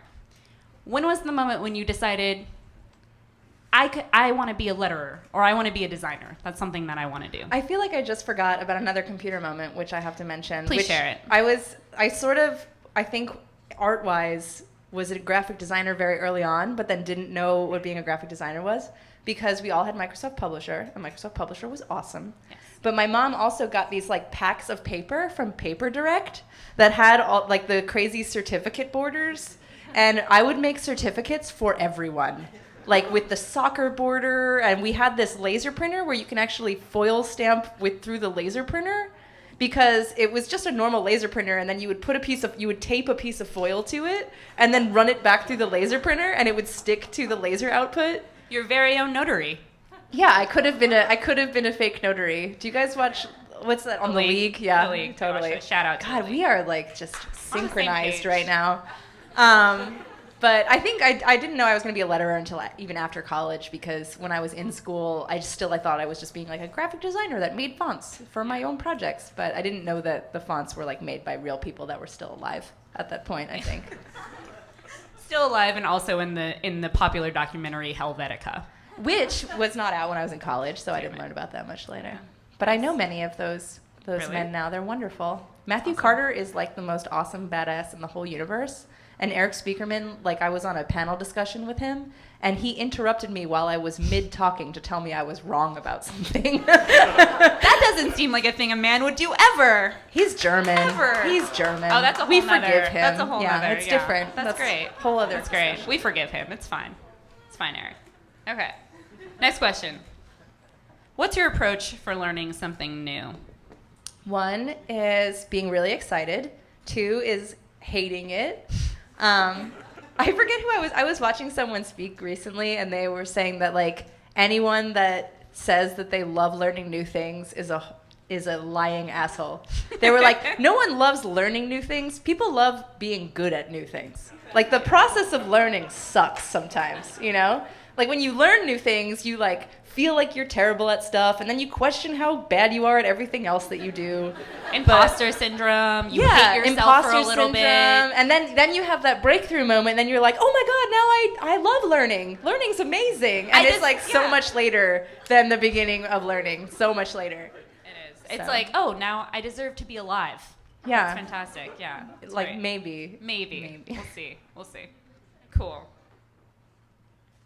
A: when was the moment when you decided, I want to be a letterer, or I want to be a designer? That's something that I want to do.
C: I feel like I just forgot about another computer moment, which I have to mention.
A: Please share it.
C: I think art-wise, was a graphic designer very early on, but then didn't know what being a graphic designer was, because we all had Microsoft Publisher, and Microsoft Publisher was awesome.
A: Yes.
C: But my mom also got these like packs of paper from Paper Direct that had all like the crazy certificate borders, and I would make certificates for everyone. Like with the soccer border, and we had this laser printer where you can actually foil stamp through the laser printer, because it was just a normal laser printer, and then you would tape a piece of foil to it and then run it back through the laser printer, and it would stick to the laser output.
A: Your very own notary.
C: Yeah, I could have been a fake notary. Do you guys watch what's that on the League? Yeah,
A: The League.
C: totally.
A: Gosh, shout out to
C: God,
A: the
C: we
A: League.
C: are like just
A: On the same
C: synchronized
A: page.
C: right now. But I think I didn't know I was going to be a letterer until even after college, because when I was in school, I thought I was just being like a graphic designer that made fonts for my own projects. But I didn't know that the fonts were like made by real people that were still alive at that point, I think.
A: Still alive, and also in the popular documentary Helvetica.
C: Which was not out when I was in college, so I didn't learn about that much later. But I know many of those
A: Really?
C: men now. They're wonderful. Matthew
A: Awesome.
C: Carter is like the most awesome badass in the whole universe. And Eric Spiekerman, like I was on a panel discussion with him, and he interrupted me while I was mid-talking to tell me I was wrong about something.
A: That doesn't seem like a thing a man would do ever.
C: He's German.
A: Ever.
C: He's German.
A: Oh, that's a whole
C: We
A: nother-
C: forgive him.
A: that's a whole
C: yeah,
A: nother-
C: it's
A: yeah.
C: different.
A: That's great.
C: Whole other
A: That's great.
C: discussion.
A: We forgive him. It's fine. It's fine, Eric. Okay. Next question. What's your approach for learning something new?
C: One is being really excited. Two is hating it. I forget who I was watching someone speak recently, and they were saying that like anyone that says that they love learning new things is a lying asshole. They were like, no one loves learning new things. People love being good at new things. Like the process of learning sucks sometimes, you know? Like when you learn new things, you like feel like you're terrible at stuff, and then you question how bad you are at everything else that you do.
A: Imposter syndrome. You hate yourself
C: imposter
A: for a little
C: syndrome.
A: bit.
C: And then you have that breakthrough moment, and then you're like, oh my God, now I love learning. Learning's amazing. And it's like so much later than the beginning of learning. So much later.
A: It is. It's
C: So.
A: like, oh, now I deserve to be alive.
C: Yeah.
A: That's fantastic. Yeah. It's
C: Like
A: great.
C: maybe.
A: Maybe. We'll see. Cool.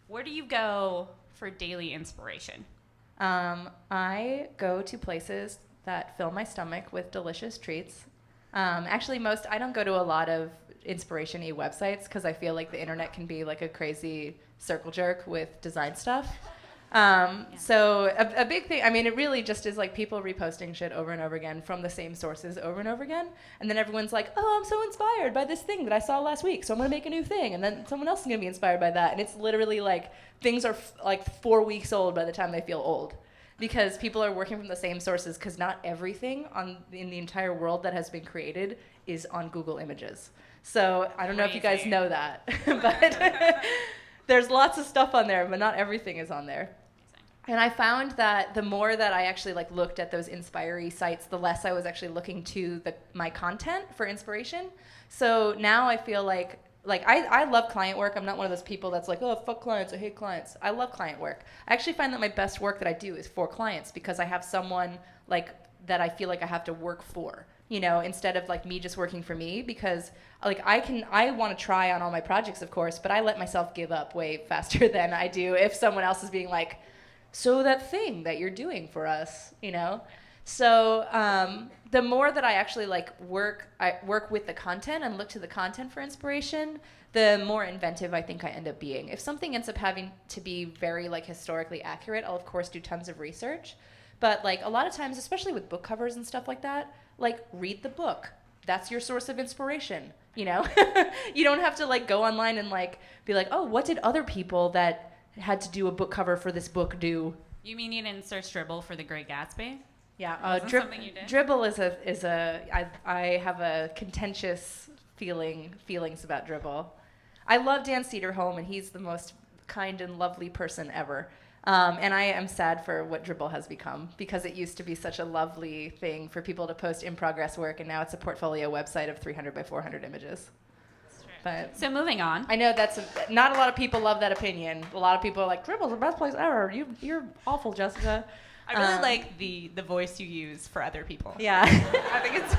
A: Where do you go for daily inspiration?
C: I go to places that fill my stomach with delicious treats. Actually, I don't go to a lot of inspiration-y websites because I feel like the internet can be like a crazy circle jerk with design stuff. So a big thing, I mean, it really just is like people reposting shit over and over again from the same sources over and over again. And then everyone's like, oh, I'm so inspired by this thing that I saw last week, so I'm going to make a new thing. And then someone else is going to be inspired by that. And it's literally like things are like 4 weeks old by the time they feel old. Because people are working from the same sources, because not everything in the entire world that has been created is on Google Images. So I don't know if you guys
A: Crazy.
C: know that, but there's lots of stuff on there, but not everything is on there. And I found that the more that I actually like looked at those inspiry sites, the less I was actually looking to my content for inspiration. So now I feel like I love client work. I'm not one of those people that's like, oh, fuck clients, I hate clients. I love client work. I actually find that my best work that I do is for clients, because I have someone like that I feel like I have to work for, you know, instead of like me just working for me, because like I want to try on all my projects, of course, but I let myself give up way faster than I do if someone else is being like, so that thing that you're doing for us, you know? So the more that I actually like work with the content and look to the content for inspiration, the more inventive I think I end up being. If something ends up having to be very like historically accurate, I'll of course do tons of research. But like a lot of times, especially with book covers and stuff like that, like read the book. That's your source of inspiration, you know? You don't have to like go online and like be like, oh, what did other people that had to do a book cover for this book do?
A: You mean you didn't search Dribble for The Great Gatsby?
C: Yeah,
A: Wasn't something you did?
C: Dribble I have a contentious feelings about Dribble. I love Dan Cederholm, and he's the most kind and lovely person ever. And I am sad for what Dribble has become, because it used to be such a lovely thing for people to post in progress work, and now it's a portfolio website of 300 by 400 images. But
A: So moving on.
C: I know not a lot of people love that opinion. A lot of people are like, Dribble's the best place ever. You're awful, Jessica.
A: I really like the voice you use for other people.
C: Yeah.
A: I think it's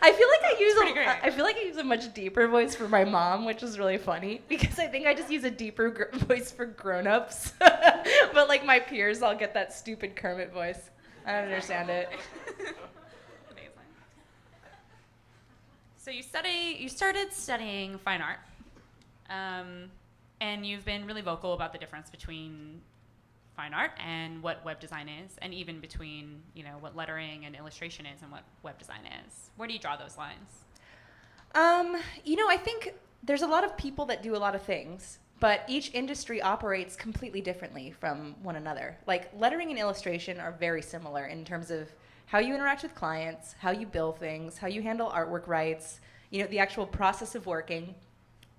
C: I feel like
A: great.
C: I feel like I use a much deeper voice for my mom, which is really funny, because I think I just use a deeper voice for grown-ups. But like my peers, I'll get that stupid Kermit voice. I don't understand it.
A: amazing. So you started studying fine art, and you've been really vocal about the difference between fine art and what web design is, and even between, what lettering and illustration is and what web design is. Where do you draw those lines?
C: I think there's a lot of people that do a lot of things, but each industry operates completely differently from one another. Like lettering and illustration are very similar in terms of how you interact with clients, how you bill things, how you handle artwork rights, the actual process of working,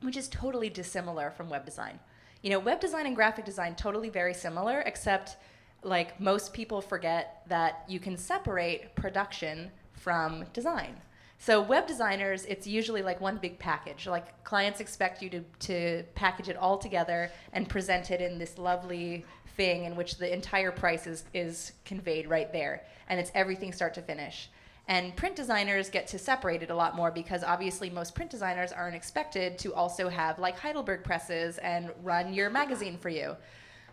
C: which is totally dissimilar from web design. Web design and graphic design totally very similar, except like most people forget that you can separate production from design. So web designers, it's usually like one big package. Like clients expect you to package it all together and present it in this lovely thing in which the entire price is conveyed right there. And it's everything start to finish. And print designers get to separate it a lot more, because obviously most print designers aren't expected to also have like Heidelberg presses and run your magazine for you.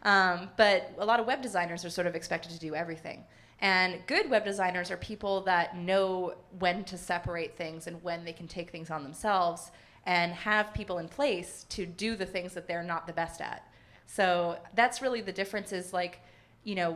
C: But a lot of web designers are sort of expected to do everything. And good web designers are people that know when to separate things and when they can take things on themselves and have people in place to do the things that they're not the best at. So that's really the difference, is like,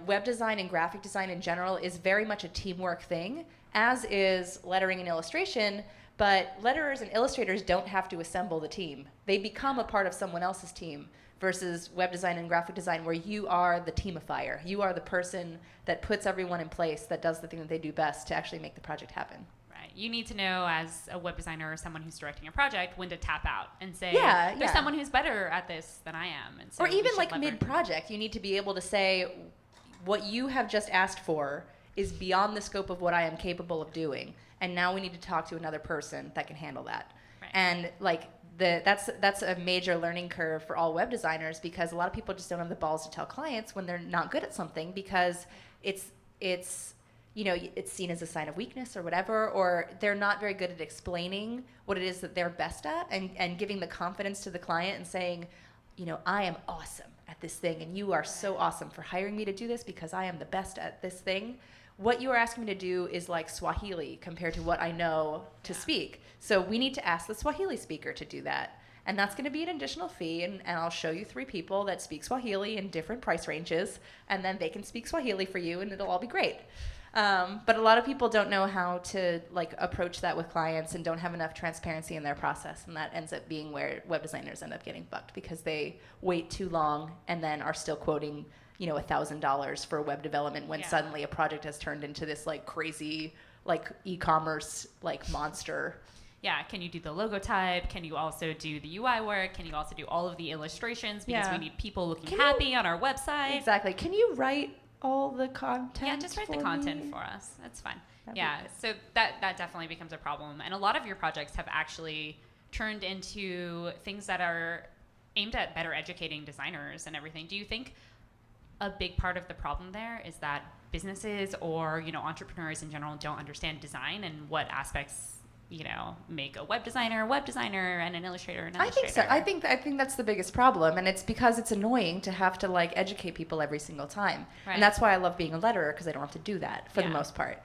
C: web design and graphic design in general is very much a teamwork thing, as is lettering and illustration, but letterers and illustrators don't have to assemble the team. They become a part of someone else's team, versus web design and graphic design, where you are the teamifier. You are the person that puts everyone in place, that does the thing that they do best to actually make the project happen.
A: Right. You need to know, as a web designer or someone who's directing a project, when to tap out and say, there's someone who's better at this than I am. And so
C: or even like mid-project, you need to be able to say, what you have just asked for is beyond the scope of what I am capable of doing, and now we need to talk to another person that can handle that.
A: Right. And
C: like that's a major learning curve for all web designers, because a lot of people just don't have the balls to tell clients when they're not good at something, because it's seen as a sign of weakness or whatever, or they're not very good at explaining what it is that they're best at, and giving the confidence to the client and saying, I am awesome at this thing, and you are so awesome for hiring me to do this because I am the best at this thing. What you are asking me to do is like Swahili compared to what I know to speak. So we need to ask the Swahili speaker to do that. And that's going to be an additional fee, and I'll show you 3 people that speak Swahili in different price ranges, and then they can speak Swahili for you, and it'll all be great. But a lot of people don't know how to like approach that with clients, and don't have enough transparency in their process, and that ends up being where web designers end up getting fucked, because they wait too long and then are still quoting $1,000 for web development when suddenly a project has turned into this like crazy like e-commerce like monster.
A: Yeah, can you do the logo type? Can you also do the UI work? Can you also do all of the illustrations? Because we need people looking happy on our website.
C: Exactly. Can you write all the content?
A: Yeah, just write the content for us. That's fine. So that definitely becomes a problem. And a lot of your projects have actually turned into things that are aimed at better educating designers and everything. Do you think a big part of the problem there is that businesses or entrepreneurs in general don't understand design and what aspects make a web designer and an illustrator an illustrator?
C: I think so. I think that's the biggest problem, and it's because it's annoying to have to like educate people every single time. Right. And that's why I love being a letterer, because I don't have to do that for the most part.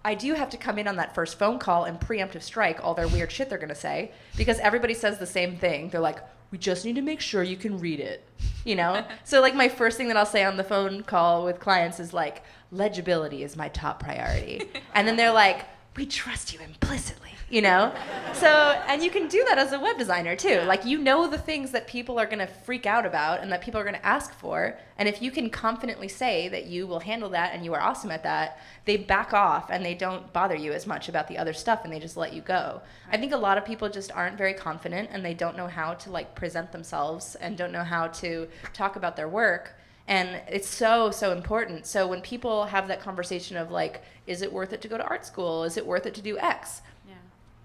C: I do have to come in on that first phone call and preemptive strike all their weird shit they're going to say, because everybody says the same thing. They're like, we just need to make sure you can read it, So like my first thing that I'll say on the phone call with clients is like, legibility is my top priority. And then they're like, we trust you implicitly, you know? So, and you can do that as a web designer too. Like, you know the things that people are gonna freak out about and that people are gonna ask for, and if you can confidently say that you will handle that and you are awesome at that, they back off and they don't bother you as much about the other stuff and they just let you go. I think a lot of people just aren't very confident and they don't know how to like present themselves and don't know how to talk about their work. And it's so, so important. So when people have that conversation of like, is it worth it to go to art school? Is it worth it to do X? Yeah.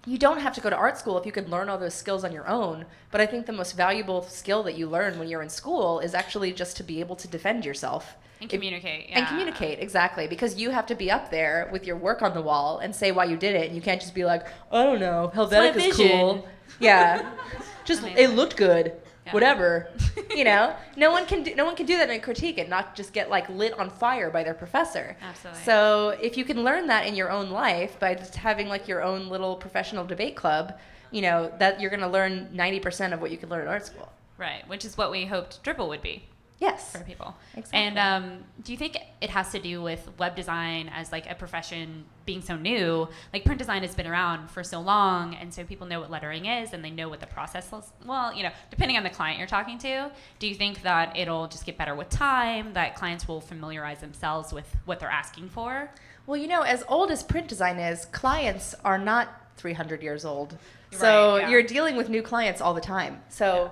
C: You don't have to go to art school if you can learn all those skills on your own. But I think the most valuable skill that you learn when you're in school is actually just to be able to defend yourself.
A: And communicate.
C: And communicate, exactly. Because you have to be up there with your work on the wall and say why you did it. And you can't just be like, I don't know, Helvetica's cool. Yeah. Just, it looked good. Whatever, you know, no one can do that and critique it, not just get like lit on fire by their professor.
A: Absolutely.
C: So if you can learn that in your own life by just having like your own little professional debate club, you know, that you're going to learn 90% of what you can learn in art school.
A: Right, which is what we hoped Dribble would be.
C: Yes.
A: For people.
C: Exactly.
A: And do you think it has to do with web design as like a profession being so new? Like print design has been around for so long, and so people know what lettering is and they know what the process is. Well, you know, depending on the client you're talking to, do you think that it'll just get better with time, that clients will familiarize themselves with what they're asking for?
C: Well, you know, as old as print design is, clients are not 300 years old. So you're dealing with new clients all the time. So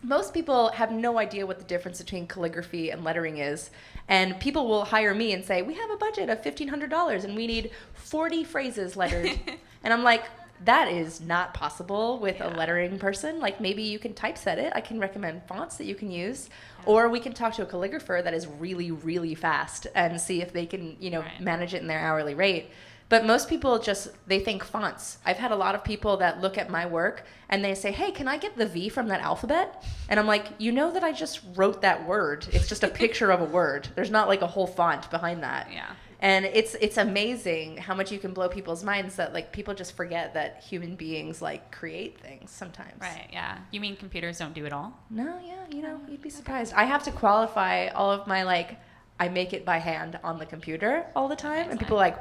C: most people have no idea what the difference between calligraphy and lettering is. And people will hire me and say, we have a budget of $1,500 and we need 40 phrases lettered. And I'm like, that is not possible with a lettering person. Like, maybe you can typeset it. I can recommend fonts that you can use. Or we can talk to a calligrapher that is really, really fast and see if they can, you know, manage it in their hourly rate. But most people they think fonts. I've had a lot of people that look at my work and they say, hey, can I get the V from that alphabet? And I'm like, you know that I just wrote that word. It's just a picture of a word. There's not like a whole font behind that.
A: Yeah.
C: And it's amazing how much you can blow people's minds that like people just forget that human beings like create things sometimes.
A: Right, yeah. You mean computers don't do it all?
C: No, yeah, you know, you'd be surprised. I have to qualify all of my like, I make it by hand on the computer all the time. And people are like,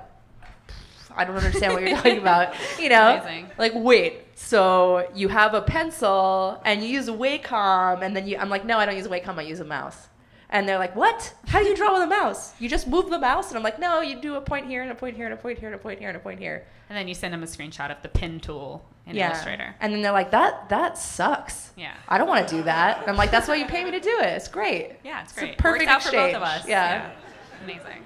C: I don't understand what you're talking about, you know?
A: Amazing.
C: Like, wait, so you have a pencil and you use a Wacom and then I'm like, no, I don't use a Wacom, I use a mouse. And they're like, what? How do you draw with a mouse? You just move the mouse? And I'm like, no, you do a point here and a point here and a point here and a point here and a point here.
A: And then you send them a screenshot of the pen tool in Illustrator.
C: And then they're like, that sucks.
A: Yeah.
C: I don't want to do that. And I'm like, that's why you pay me to do it. It's great.
A: Yeah, it's great.
C: It's a perfect
A: Works out
C: exchange.
A: for both of us.
C: Yeah.
A: Amazing.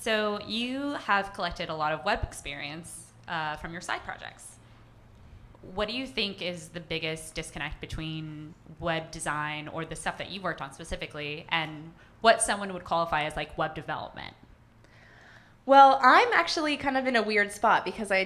A: So you have collected a lot of web experience from your side projects. What do you think is the biggest disconnect between web design or the stuff that you worked on specifically and what someone would qualify as like web development?
C: Well, I'm actually kind of in a weird spot because I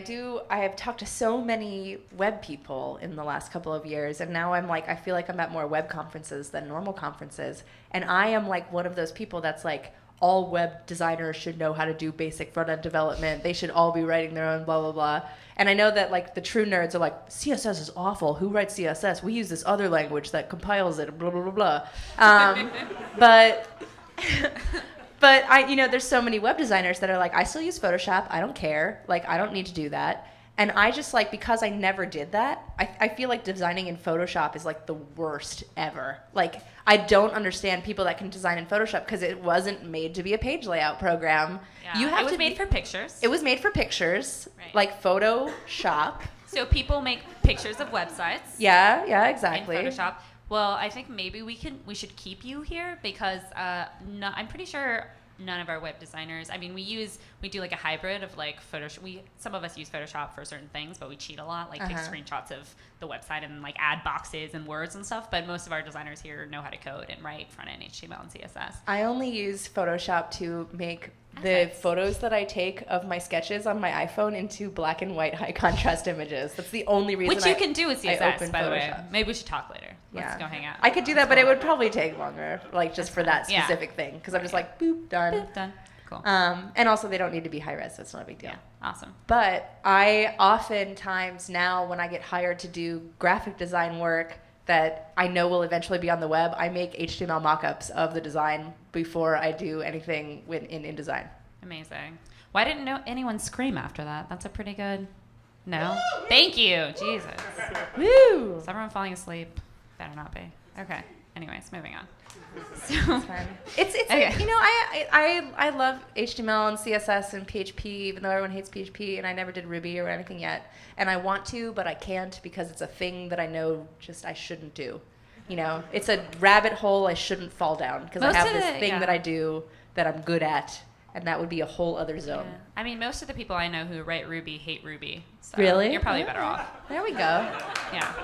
C: have talked to so many web people in the last couple of years, and now I feel like I'm at more web conferences than normal conferences, and I am like one of those people that's like, all web designers should know how to do basic front-end development. They should all be writing their own blah, blah, blah. And I know that like the true nerds are like, CSS is awful. Who writes CSS? We use this other language that compiles it, blah, blah, blah, blah. But there's so many web designers that are like, I still use Photoshop. I don't care. Like, I don't need to do that. And I just like, because I never did that, I feel like designing in Photoshop is like the worst ever. Like, I don't understand people that can design in Photoshop because it wasn't made to be a page layout program.
A: Yeah, it was made for pictures.
C: It was made for pictures, like Photoshop.
A: So people make pictures of websites.
C: Yeah, exactly.
A: In Photoshop. Well, I think maybe we should keep you here because I'm pretty sure none of our web designers, I mean, we do like a hybrid of like Photoshop. Some of us use Photoshop for certain things, but we cheat a lot, like take screenshots of the website and like add boxes and words and stuff. But most of our designers here know how to code and write front-end HTML and CSS. I
C: only use Photoshop to make the photos that I take of my sketches on my iPhone into black and white high contrast images. That's the only reason.
A: Which you can do with CSS, by the way. Maybe we should talk later. Let's go hang out.
C: I could do that, but it would probably take longer, like just for that specific thing, because I'm just like, boop, done.
A: Boop, done. Cool.
C: And also they don't need to be high res, so it's not a big deal.
A: Yeah, awesome.
C: But I oftentimes now, when I get hired to do graphic design work that I know will eventually be on the web, I make HTML mockups of the design before I do anything in InDesign.
A: Amazing. Why didn't anyone scream after that? That's a pretty good... No? Thank you. Jesus.
C: Woo!
A: Is everyone falling asleep? Better not be. Okay. Anyways, moving on. So,
C: It's
A: okay.
C: you know, I love HTML and CSS and PHP, even though everyone hates PHP, and I never did Ruby or anything yet. And I want to, but I can't because it's a thing that I know just I shouldn't do. You know, it's a rabbit hole I shouldn't fall down because I have this thing that I do that I'm good at, and that would be a whole other zone.
A: Yeah. I mean, most of the people I know who write Ruby hate Ruby. So
C: Really?
A: You're probably better off.
C: There we go.
A: Yeah.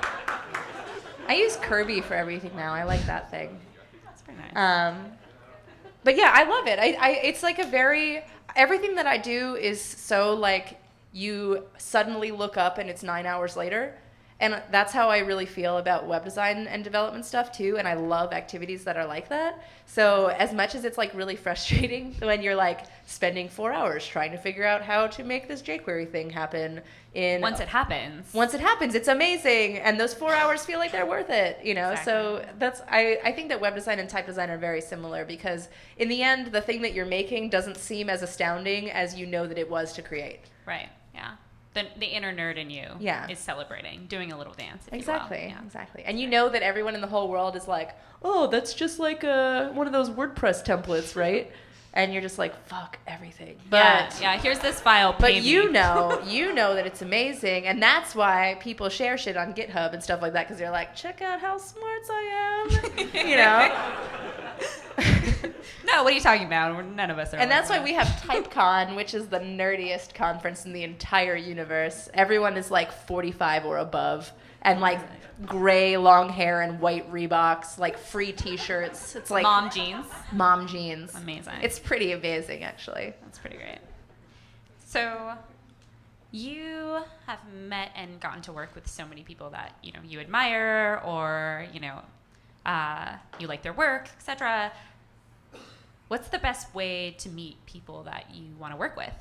C: I use Kirby for everything now. I like that thing.
A: That's pretty nice.
C: But yeah, I love it. It's like everything that I do is so like you suddenly look up and it's 9 hours later. And that's how I really feel about web design and development stuff too. And I love activities that are like that. So as much as it's like really frustrating when you're like spending 4 hours trying to figure out how to make this jQuery thing happen
A: once it happens,
C: it's amazing. And those 4 hours feel like they're worth it, you know?
A: Exactly.
C: So I think that web design and type design are very similar because in the end, the thing that you're making doesn't seem as astounding as you know that it was to create.
A: Right. Yeah. The inner nerd in you is celebrating, doing a little dance.
C: Exactly,
A: Yeah.
C: exactly. And you know that everyone in the whole world is like, oh, that's just like one of those WordPress templates, right? And you're just like, fuck everything. But
A: yeah, here's this file.
C: But you know that it's amazing, and that's why people share shit on GitHub and stuff like that because they're like, check out how smart I am, you know.
A: No, what are you talking about? None of us are.
C: And that's why we have TypeCon, which is the nerdiest conference in the entire universe. Everyone is like 45 or above, and like gray long hair and white Reeboks, like free T-shirts. It's like
A: mom jeans.
C: Mom jeans.
A: Amazing.
C: It's pretty amazing, actually.
A: That's pretty great. So, you have met and gotten to work with so many people that you admire, or you like their work, etc. What's the best way to meet people that you want to work with?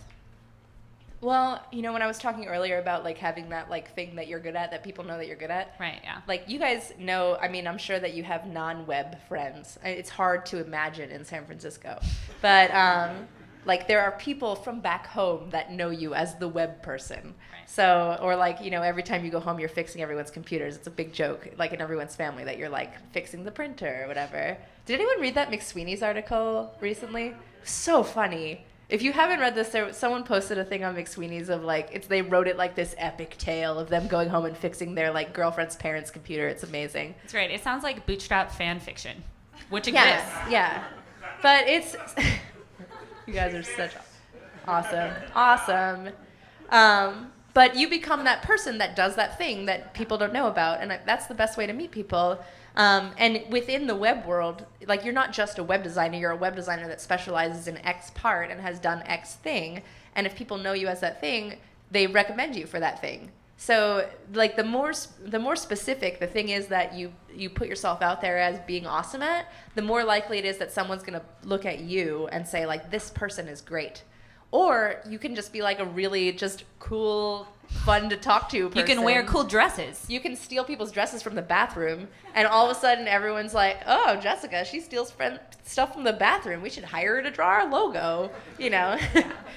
C: Well, when I was talking earlier about like having that like thing that you're good at, that people know that you're good at.
A: Right, yeah.
C: Like you guys know, I mean, I'm sure that you have non-web friends. It's hard to imagine in San Francisco. But like there are people from back home that know you as the web person. Right. So, or like, every time you go home, you're fixing everyone's computers. It's a big joke, like in everyone's family, that you're like fixing the printer or whatever. Did anyone read that McSweeney's article recently? So funny. If you haven't read this, someone posted a thing on McSweeney's of like, they wrote it like this epic tale of them going home and fixing their like girlfriend's parents' computer. It's amazing.
A: It's great. It sounds like bootstrap fan fiction, which exists.
C: Yeah. But it's, you guys are such awesome. But you become that person that does that thing that people don't know about, and that's the best way to meet people. And within the web world, like you're not just a web designer, you're a web designer that specializes in X part and has done X thing. And if people know you as that thing, they recommend you for that thing. So like the more specific the thing is that you put yourself out there as being awesome at, the more likely it is that someone's going to look at you and say like, this person is great. Or you can just be like a really just cool, fun to talk to person.
A: You can wear cool dresses.
C: You can steal people's dresses from the bathroom, and all of a sudden everyone's like, oh, Jessica, she steals stuff from the bathroom. We should hire her to draw our logo,
A: Yeah,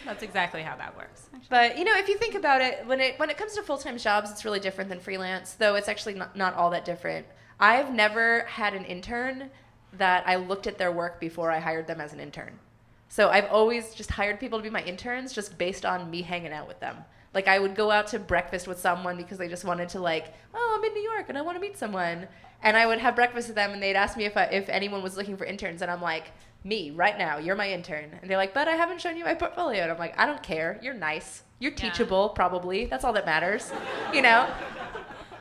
A: that's exactly how that works. Actually.
C: But, if you think about it, when it comes to full-time jobs, it's really different than freelance, though it's actually not all that different. I've never had an intern that I looked at their work before I hired them as an intern. So I've always just hired people to be my interns just based on me hanging out with them. Like I would go out to breakfast with someone because they just wanted to like, oh, I'm in New York and I want to meet someone. And I would have breakfast with them and they'd ask me if anyone was looking for interns. And I'm like, me, right now, you're my intern. And they're like, but I haven't shown you my portfolio. And I'm like, I don't care. You're nice. You're teachable, probably. That's all that matters,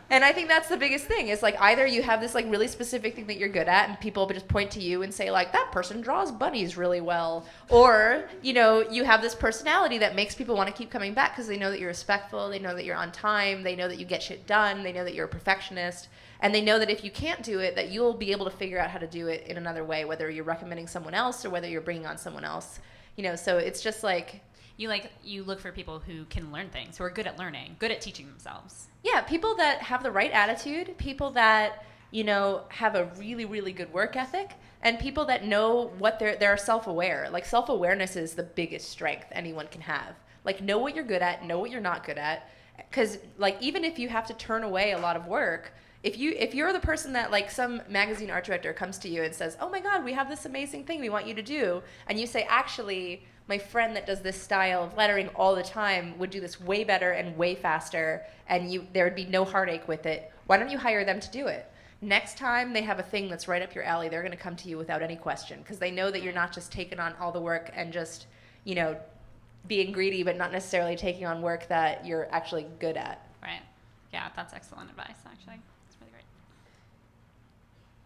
C: And I think that's the biggest thing is like either you have this like really specific thing that you're good at and people just point to you and say like that person draws bunnies really well, or you have this personality that makes people want to keep coming back because they know that you're respectful, they know that you're on time, they know that you get shit done, they know that you're a perfectionist, and they know that if you can't do it that you'll be able to figure out how to do it in another way, whether you're recommending someone else or whether you're bringing on someone else. So it's just like
A: you look for people who can learn things, who are good at learning, good at teaching themselves.
C: Yeah, people that have the right attitude, people that, have a really, really good work ethic, and people that know what they're self-aware. Like, self-awareness is the biggest strength anyone can have. Like, know what you're good at, know what you're not good at. Because, like, even if you have to turn away a lot of work, if you're the person that, like, some magazine art director comes to you and says, oh my God, we have this amazing thing we want you to do, and you say, actually, my friend that does this style of lettering all the time would do this way better and way faster, and there would be no heartache with it, why don't you hire them to do it? Next time they have a thing that's right up your alley, they're going to come to you without any question, because they know that you're not just taking on all the work and just, being greedy, but not necessarily taking on work that you're actually good at.
A: Right. Yeah, that's excellent advice, actually. It's really great.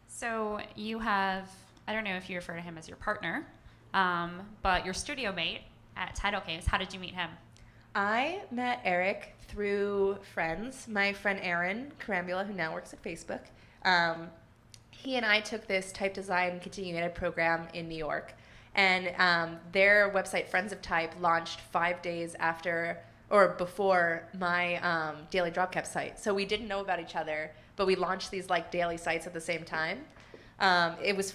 A: So you have, I don't know if you refer to him as your partner, but your studio mate at Tidal Caves, how did you meet him?
C: I met Eric through friends. My friend Aaron Carambula, who now works at Facebook, he and I took this type design continuing ed program in New York. And their website, Friends of Type, launched 5 days after or before my daily Dropcap site. So we didn't know about each other, but we launched these like daily sites at the same time. It was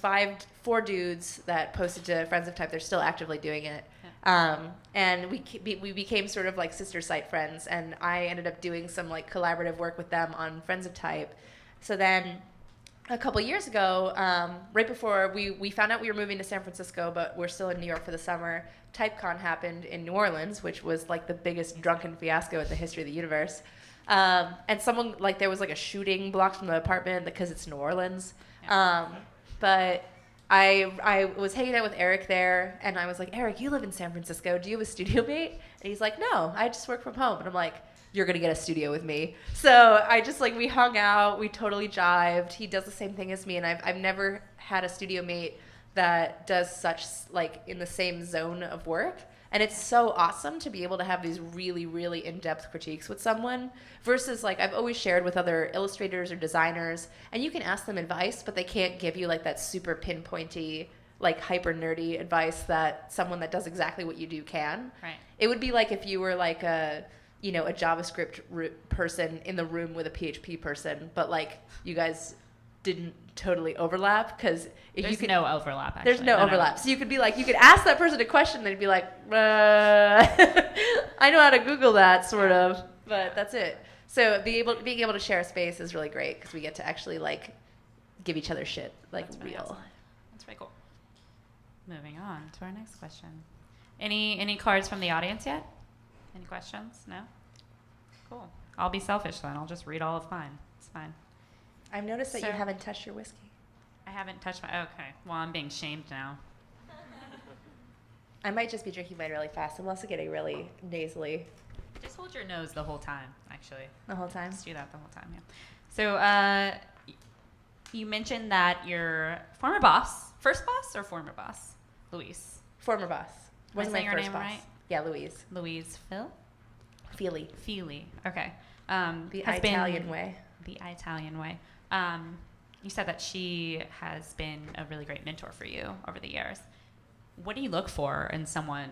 C: four dudes that posted to Friends of Type. They're still actively doing it. And we became sort of like sister site friends. And I ended up doing some like collaborative work with them on Friends of Type. So then a couple years ago, right before we found out we were moving to San Francisco, but we're still in New York for the summer, TypeCon happened in New Orleans, which was like the biggest drunken fiasco in the history of the universe. And someone, like, there was like a shooting blocked from the apartment because it's New Orleans. But I was hanging out with Eric there, and I was like, Eric, you live in San Francisco. Do you have a studio mate? And he's like, no, I just work from home. And I'm like, you're going to get a studio with me. So I just, like, we hung out. We totally jived. He does the same thing as me, and I've never had a studio mate that does such, like, in the same zone of work. And it's so awesome to be able to have these really, really in-depth critiques with someone versus, like, I've always shared with other illustrators or designers, and you can ask them advice, but they can't give you, like, that super pinpointy, like, hyper nerdy advice that someone that does exactly what you do can.
A: Right.
C: It would be like if you were, like, a JavaScript person in the room with a PHP person, but, like, you guys didn't totally overlap, because
A: there's no overlap, actually.
C: There's no overlap. So you could be like, you could ask that person a question, and they'd be like, I know how to Google that, sort of, but that's it. So being able to share a space is really great, because we get to actually, like, give each other shit, like,
A: That's
C: real.
A: Excellent. That's very cool. Moving on to our next question. Any cards from the audience yet? Any questions? No? Cool. I'll be selfish then. I'll just read all of mine. It's fine.
C: I've noticed that you haven't touched your whiskey.
A: I haven't touched my... Okay. Well, I'm being shamed now.
C: I might just be drinking mine really fast. I'm also getting really nasally.
A: Just hold your nose the whole time, actually.
C: The whole time?
A: Just do that the whole time, yeah. So, you mentioned that your former boss... First boss or former boss? Louise.
C: Former boss. Wasn't my first boss.
A: Right?
C: Yeah, Louise.
A: Louise Phil?
C: Feely.
A: Okay.
C: The Italian way.
A: The Italian way. You said that she has been a really great mentor for you over the years. What do you look for in someone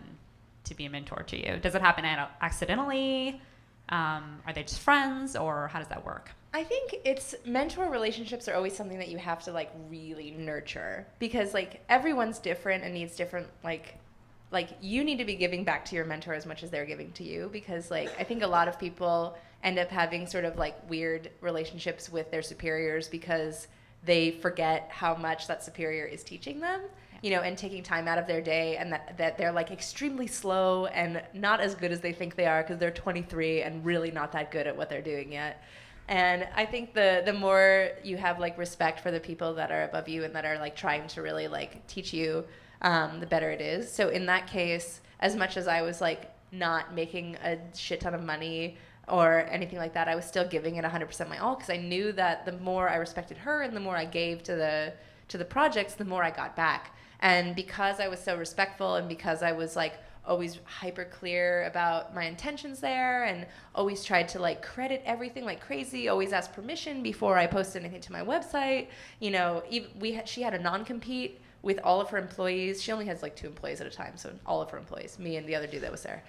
A: to be a mentor to you? Does it happen accidentally? Are they just friends, or how does that work?
C: I think mentor relationships are always something that you have to, like, really nurture, because, like, everyone's different and needs different, like you need to be giving back to your mentor as much as they're giving to you, because, like, I think a lot of people end up having sort of, like, weird relationships with their superiors because they forget how much that superior is teaching them, and taking time out of their day, and that they're, like, extremely slow and not as good as they think they are because they're 23 and really not that good at what they're doing yet. And I think the more you have, like, respect for the people that are above you and that are, like, trying to really, like, teach you, the better it is. So in that case, as much as I was, like, not making a shit ton of money or anything like that, I was still giving it 100% my all, because I knew that the more I respected her and the more I gave to the projects, the more I got back. And because I was so respectful, and because I was, like, always hyper clear about my intentions there, and always tried to, like, credit everything like crazy, always ask permission before I posted anything to my website, she had a non-compete with all of her employees. She only has, like, 2 employees at a time, so all of her employees, me and the other dude that was there.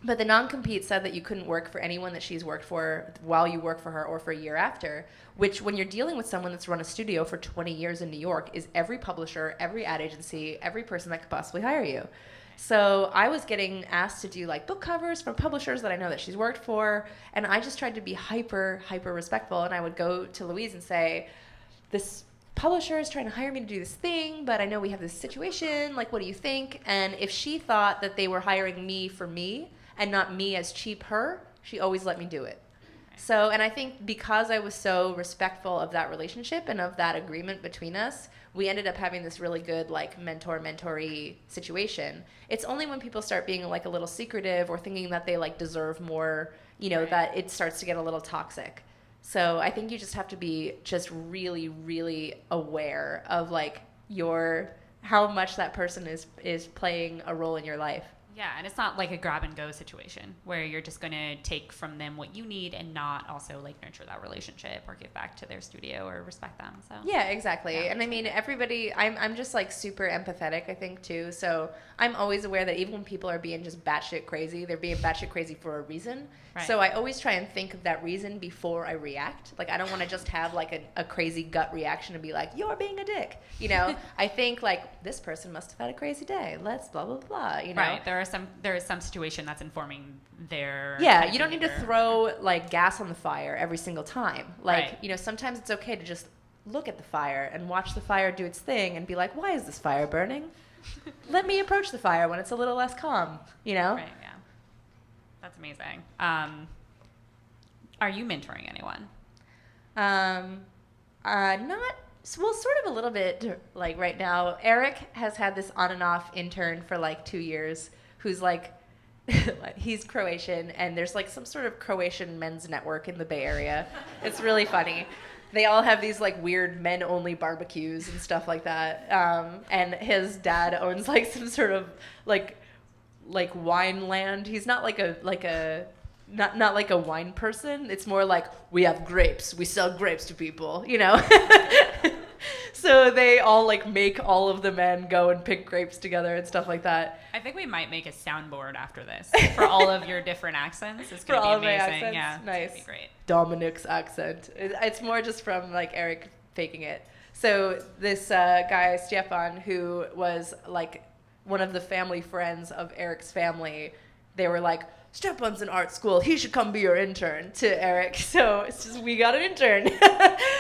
C: But the non-compete said that you couldn't work for anyone that she's worked for while you work for her or for a year after, which when you're dealing with someone that's run a studio for 20 years in New York is every publisher, every ad agency, every person that could possibly hire you. So I was getting asked to do like book covers from publishers that I know that she's worked for, and I just tried to be hyper respectful, and I would go to Louise and say, this publisher is trying to hire me to do this thing, but I know we have this situation, like what do you think? And if she thought that they were hiring me for me, and not me as cheap her, she always let me do it. So, and I think because I was so respectful of that relationship and of that agreement between us, we ended up having this really good like mentor-mentoree situation. It's only when people start being like a little secretive or thinking that they like deserve more, you know, that it starts to get a little toxic. So I think you just have to be just really, really aware of like how much that person is playing a role in your life.
A: Yeah, and it's not like a grab and go situation where you're just going to take from them what you need and not also like nurture that relationship or give back to their studio or respect them. So
C: yeah, exactly. Yeah, and I mean, everybody, I'm just like super empathetic, I think too. So I'm always aware that even when people are being just batshit crazy, they're being batshit crazy for a reason. Right. So I always try and think of that reason before I react. Like I don't want to just have like a crazy gut reaction and be like, you're being a dick. You know, I think like this person must have had a crazy day. Let's blah, blah, blah, you know.
A: Right. There is some situation that's informing their
C: you don't need to throw like gas on the fire every single time. Like,
A: right.
C: You know, sometimes it's okay to just look at the fire and watch the fire do its thing and be like, why is this fire burning? Let me approach the fire when it's a little less calm, you know?
A: Right, yeah. That's amazing. Are you mentoring anyone?
C: Well, sort of a little bit like right now. Eric has had this on and off intern for like 2 years who's like, he's Croatian, and there's like some sort of Croatian men's network in the Bay Area. It's really funny. They all have these like weird men-only barbecues and stuff like that. And his dad owns like some sort of like wine land. He's not not like a wine person. It's more like, we have grapes. We sell grapes to people, you know? So they all like make all of the men go and pick grapes together and stuff like that.
A: I think we might make a soundboard after this for all of your different accents. It's going to be amazing. Yeah,
C: nice.
A: It's going to be great.
C: Dominic's accent. It's more just from like Eric faking it. So this guy, Stefan, who was like one of the family friends of Eric's family, they were like, Stefan's in art school. He should come be your intern to Eric. So it's just, we got an intern.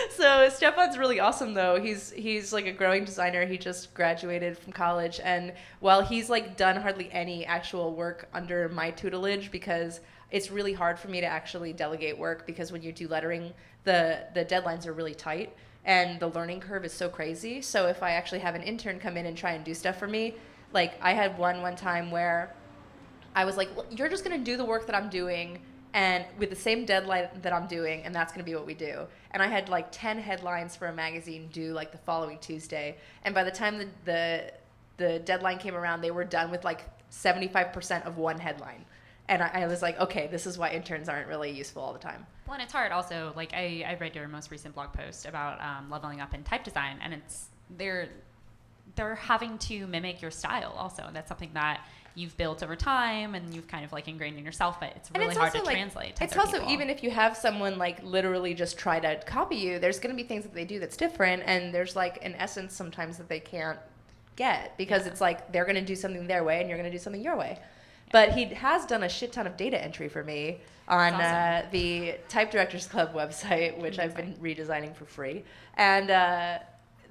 C: So Stefan's really awesome though. He's like a growing designer. He just graduated from college. And while he's like done hardly any actual work under my tutelage, because it's really hard for me to actually delegate work, because when you do lettering, the deadlines are really tight and the learning curve is so crazy. So if I actually have an intern come in and try and do stuff for me, like I had one time where I was like, well, you're just going to do the work that I'm doing and with the same deadline that I'm doing, and that's going to be what we do. And I had like 10 headlines for a magazine due like the following Tuesday. And by the time the deadline came around, they were done with like 75% of one headline. And I was like, okay, this is why interns aren't really useful all the time.
A: Well, and it's hard also. Like I read your most recent blog post about leveling up in type design, and they're having to mimic your style also. And that's something that you've built over time and you've kind of like ingrained in yourself, but it's really hard to translate to
C: it's
A: other
C: also
A: people.
C: Even if you have someone like literally just try to copy you, there's going to be things that they do that's different, and there's like an essence sometimes that they can't get, because it's like they're going to do something their way and you're going to do something your way. But he has done a shit ton of data entry for me on the Type Directors Club website, which I've been redesigning for free. And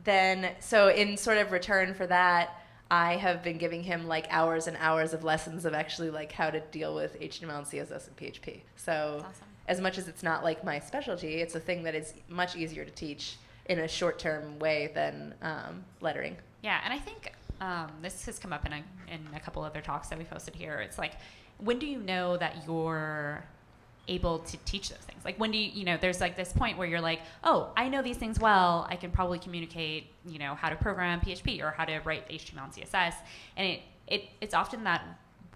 C: then, so in sort of return for that, I have been giving him like hours and hours of lessons of actually like how to deal with HTML and CSS and PHP. So as much as it's not like my specialty, it's a thing that is much easier to teach in a short-term way than lettering.
A: Yeah, and I think this has come up in a couple other talks that we posted here. It's like, when do you know that you're able to teach those things? Like, when do you know, there's like this point where you're like, oh, I know these things well, I can probably communicate, how to program PHP or how to write HTML and CSS. And it's often that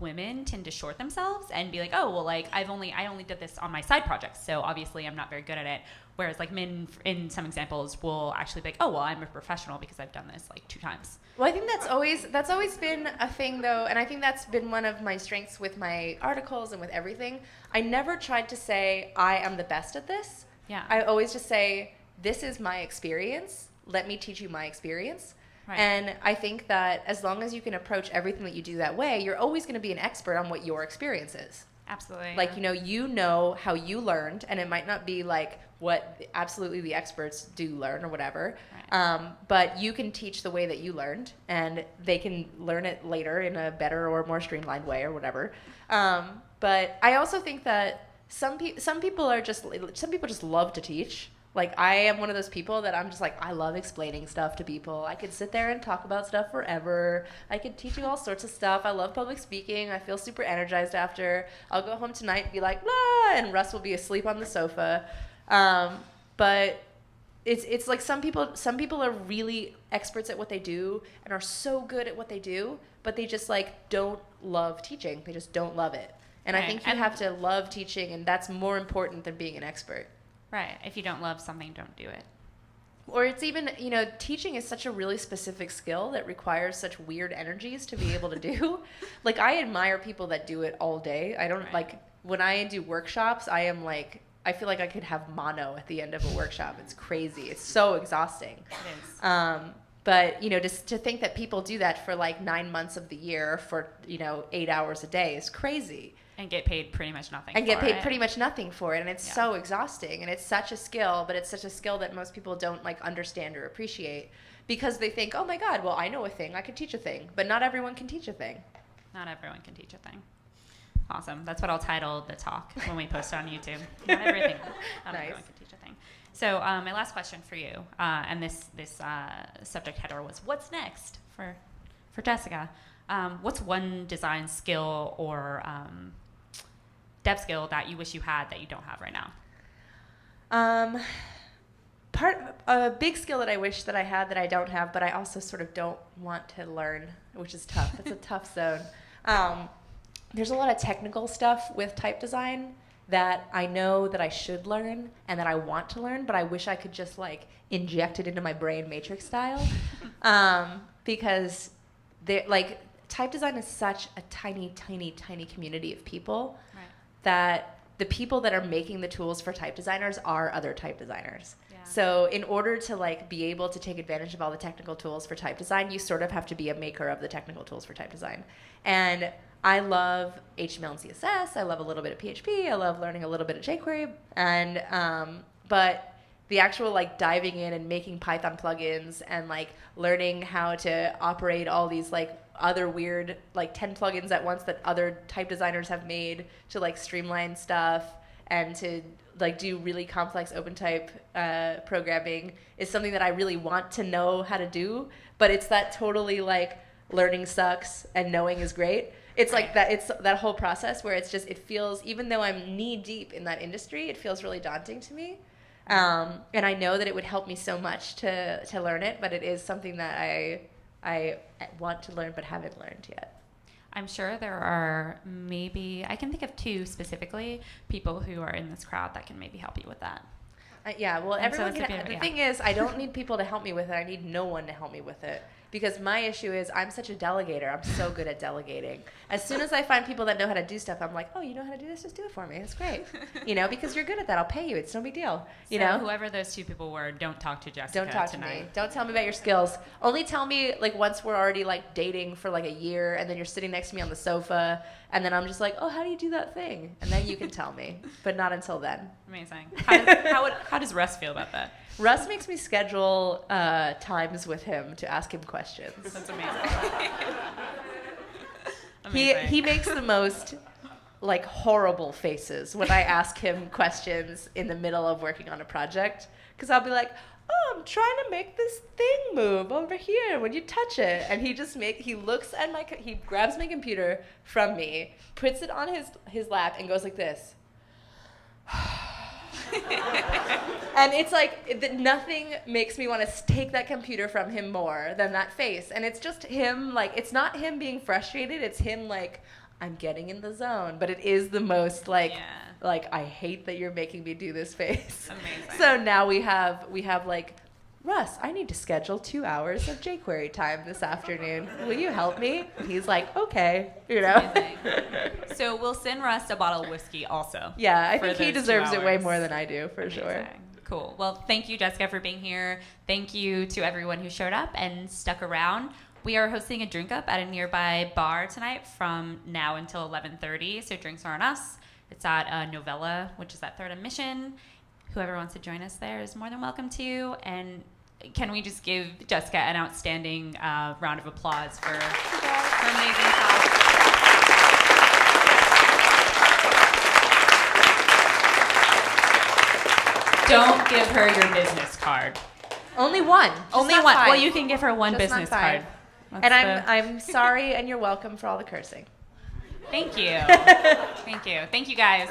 A: women tend to short themselves and be like, oh, well, like I only did this on my side projects, so obviously I'm not very good at it. Whereas like men in some examples will actually be like, oh, well, I'm a professional because I've done this like 2 times.
C: Well, I think that's always been a thing, though, and I think that's been one of my strengths with my articles and with everything. I never tried to say I am the best at this.
A: Yeah.
C: I always just say, this is my experience. Let me teach you my experience.
A: Right.
C: And I think that as long as you can approach everything that you do that way, you're always going to be an expert on what your experience is.
A: Absolutely.
C: Like, you know how you learned, and it might not be like what absolutely the experts do learn or whatever.
A: Right.
C: But you can teach the way that you learned, and they can learn it later in a better or more streamlined way or whatever. But I also think that some people just love to teach. Like, I am one of those people that I'm just like, I love explaining stuff to people. I could sit there and talk about stuff forever. I could teach you all sorts of stuff. I love public speaking. I feel super energized after. I'll go home tonight and be like, blah, and Russ will be asleep on the sofa. But it's like some people are really experts at what they do and are so good at what they do, but they just like don't love teaching. They just don't love it. And
A: Right.
C: I think you have to love teaching, and that's more important than being an expert.
A: Right. If you don't love something, don't do it.
C: Or it's even, teaching is such a really specific skill that requires such weird energies to be able to do. Like, I admire people that do it all day. I don't,
A: Right.
C: like, when I do workshops, I feel like I could have mono at the end of a workshop. It's crazy. It's so exhausting.
A: It is.
C: But, just to think that people do that for, like, 9 months of the year for, 8 hours a day is crazy.
A: And get paid pretty much nothing
C: And
A: for
C: get paid
A: it.
C: pretty much nothing for it, and it's
A: Yeah.
C: so exhausting, and it's such a skill, but it's such a skill that most people don't like understand or appreciate, because they think, oh my god, well, I know a thing, I could teach a thing. But not everyone can teach a thing.
A: Not everyone can teach a thing. Awesome. That's what I'll title the talk when we post it on YouTube. Not everything. Not
C: Nice.
A: everyone can teach a thing. So my last question for you, and this subject header was, what's next for Jessica? What's one design skill or dev skill that you wish you had that you don't have right now?
C: A big skill that I wish that I had that I don't have, but I also sort of don't want to learn, which is tough. It's a tough zone. There's a lot of technical stuff with type design that I know that I should learn and that I want to learn, but I wish I could just like inject it into my brain matrix style. Because type design is such a tiny, tiny, tiny community of people.
A: Right.
C: That the people that are making the tools for type designers are other type designers.
A: Yeah.
C: So in order to like be able to take advantage of all the technical tools for type design, you sort of have to be a maker of the technical tools for type design. And I love HTML and CSS. I love a little bit of PHP. I love learning a little bit of jQuery. And but the actual like diving in and making Python plugins and like learning how to operate all these like other weird like 10 plugins at once that other type designers have made to like streamline stuff and to like do really complex open type programming is something that I really want to know how to do, but it's that totally like learning sucks and knowing is great. It's like that, it's that whole process where it's just, it feels, even though I'm knee deep in that industry, it feels really daunting to me. And I know that it would help me so much to learn it, but it is something that I want to learn but haven't learned yet.
A: I'm sure there are maybe, I can think of 2 specifically, people who are in this crowd that can maybe help you with that.
C: Yeah, well,
A: And so
C: everyone
A: it's
C: can,
A: a
C: the
A: bit-
C: thing is, I don't need people to help me with it. I need no one to help me with it. Because my issue is I'm such a delegator. I'm so good at delegating. As soon as I find people that know how to do stuff, I'm like, oh, you know how to do this? Just do it for me. It's great. Because you're good at that. I'll pay you. It's no big deal.
A: So whoever those 2 people were, don't talk to Jessica
C: Don't talk
A: tonight.
C: to me. Don't tell me about your skills. Only tell me like once we're already like dating for like a year, and then you're sitting next to me on the sofa, and then I'm just like, oh, how do you do that thing? And then you can tell me, but not until then.
A: Amazing. How does Russ feel about that?
C: Russ makes me schedule times with him to ask him questions.
A: That's amazing. Amazing.
C: He makes the most like horrible faces when I ask him questions in the middle of working on a project, because I'll be like, oh, I'm trying to make this thing move over here when you touch it, and he looks at he grabs my computer from me, puts it on his lap, and goes like this. And it's like nothing makes me want to take that computer from him more than that face. And it's just him, like, it's not him being frustrated, it's him like, I'm getting in the zone. But it is the most like,
A: Yeah.
C: like, I hate that you're making me do this face.
A: Amazing.
C: So now we have like, Russ, I need to schedule 2 hours of jQuery time this afternoon. Will you help me? And he's like, okay, you know.
A: Amazing. So we'll send Russ a bottle of whiskey also.
C: Yeah, I
A: for
C: think he
A: those 2
C: deserves it way
A: hours.
C: more than I do, for sure.
A: Amazing. Cool. Well, thank you, Jessica, for being here. Thank you to everyone who showed up and stuck around. We are hosting a drink up at a nearby bar tonight from now until 11:30, so drinks are on us. It's at Novella, which is at 3rd and Mission. Whoever wants to join us there is more than welcome to. And can we just give Jessica an outstanding round of applause for her amazing talk? Don't give her your business card.
C: Only one. Just
A: Only
C: not
A: one.
C: 5.
A: Well, you can give her one
C: Just not
A: business
C: 5.
A: card. That's
C: And
A: the-
C: I'm sorry and you're welcome for all the cursing.
A: Thank you. Thank you. Thank you, guys.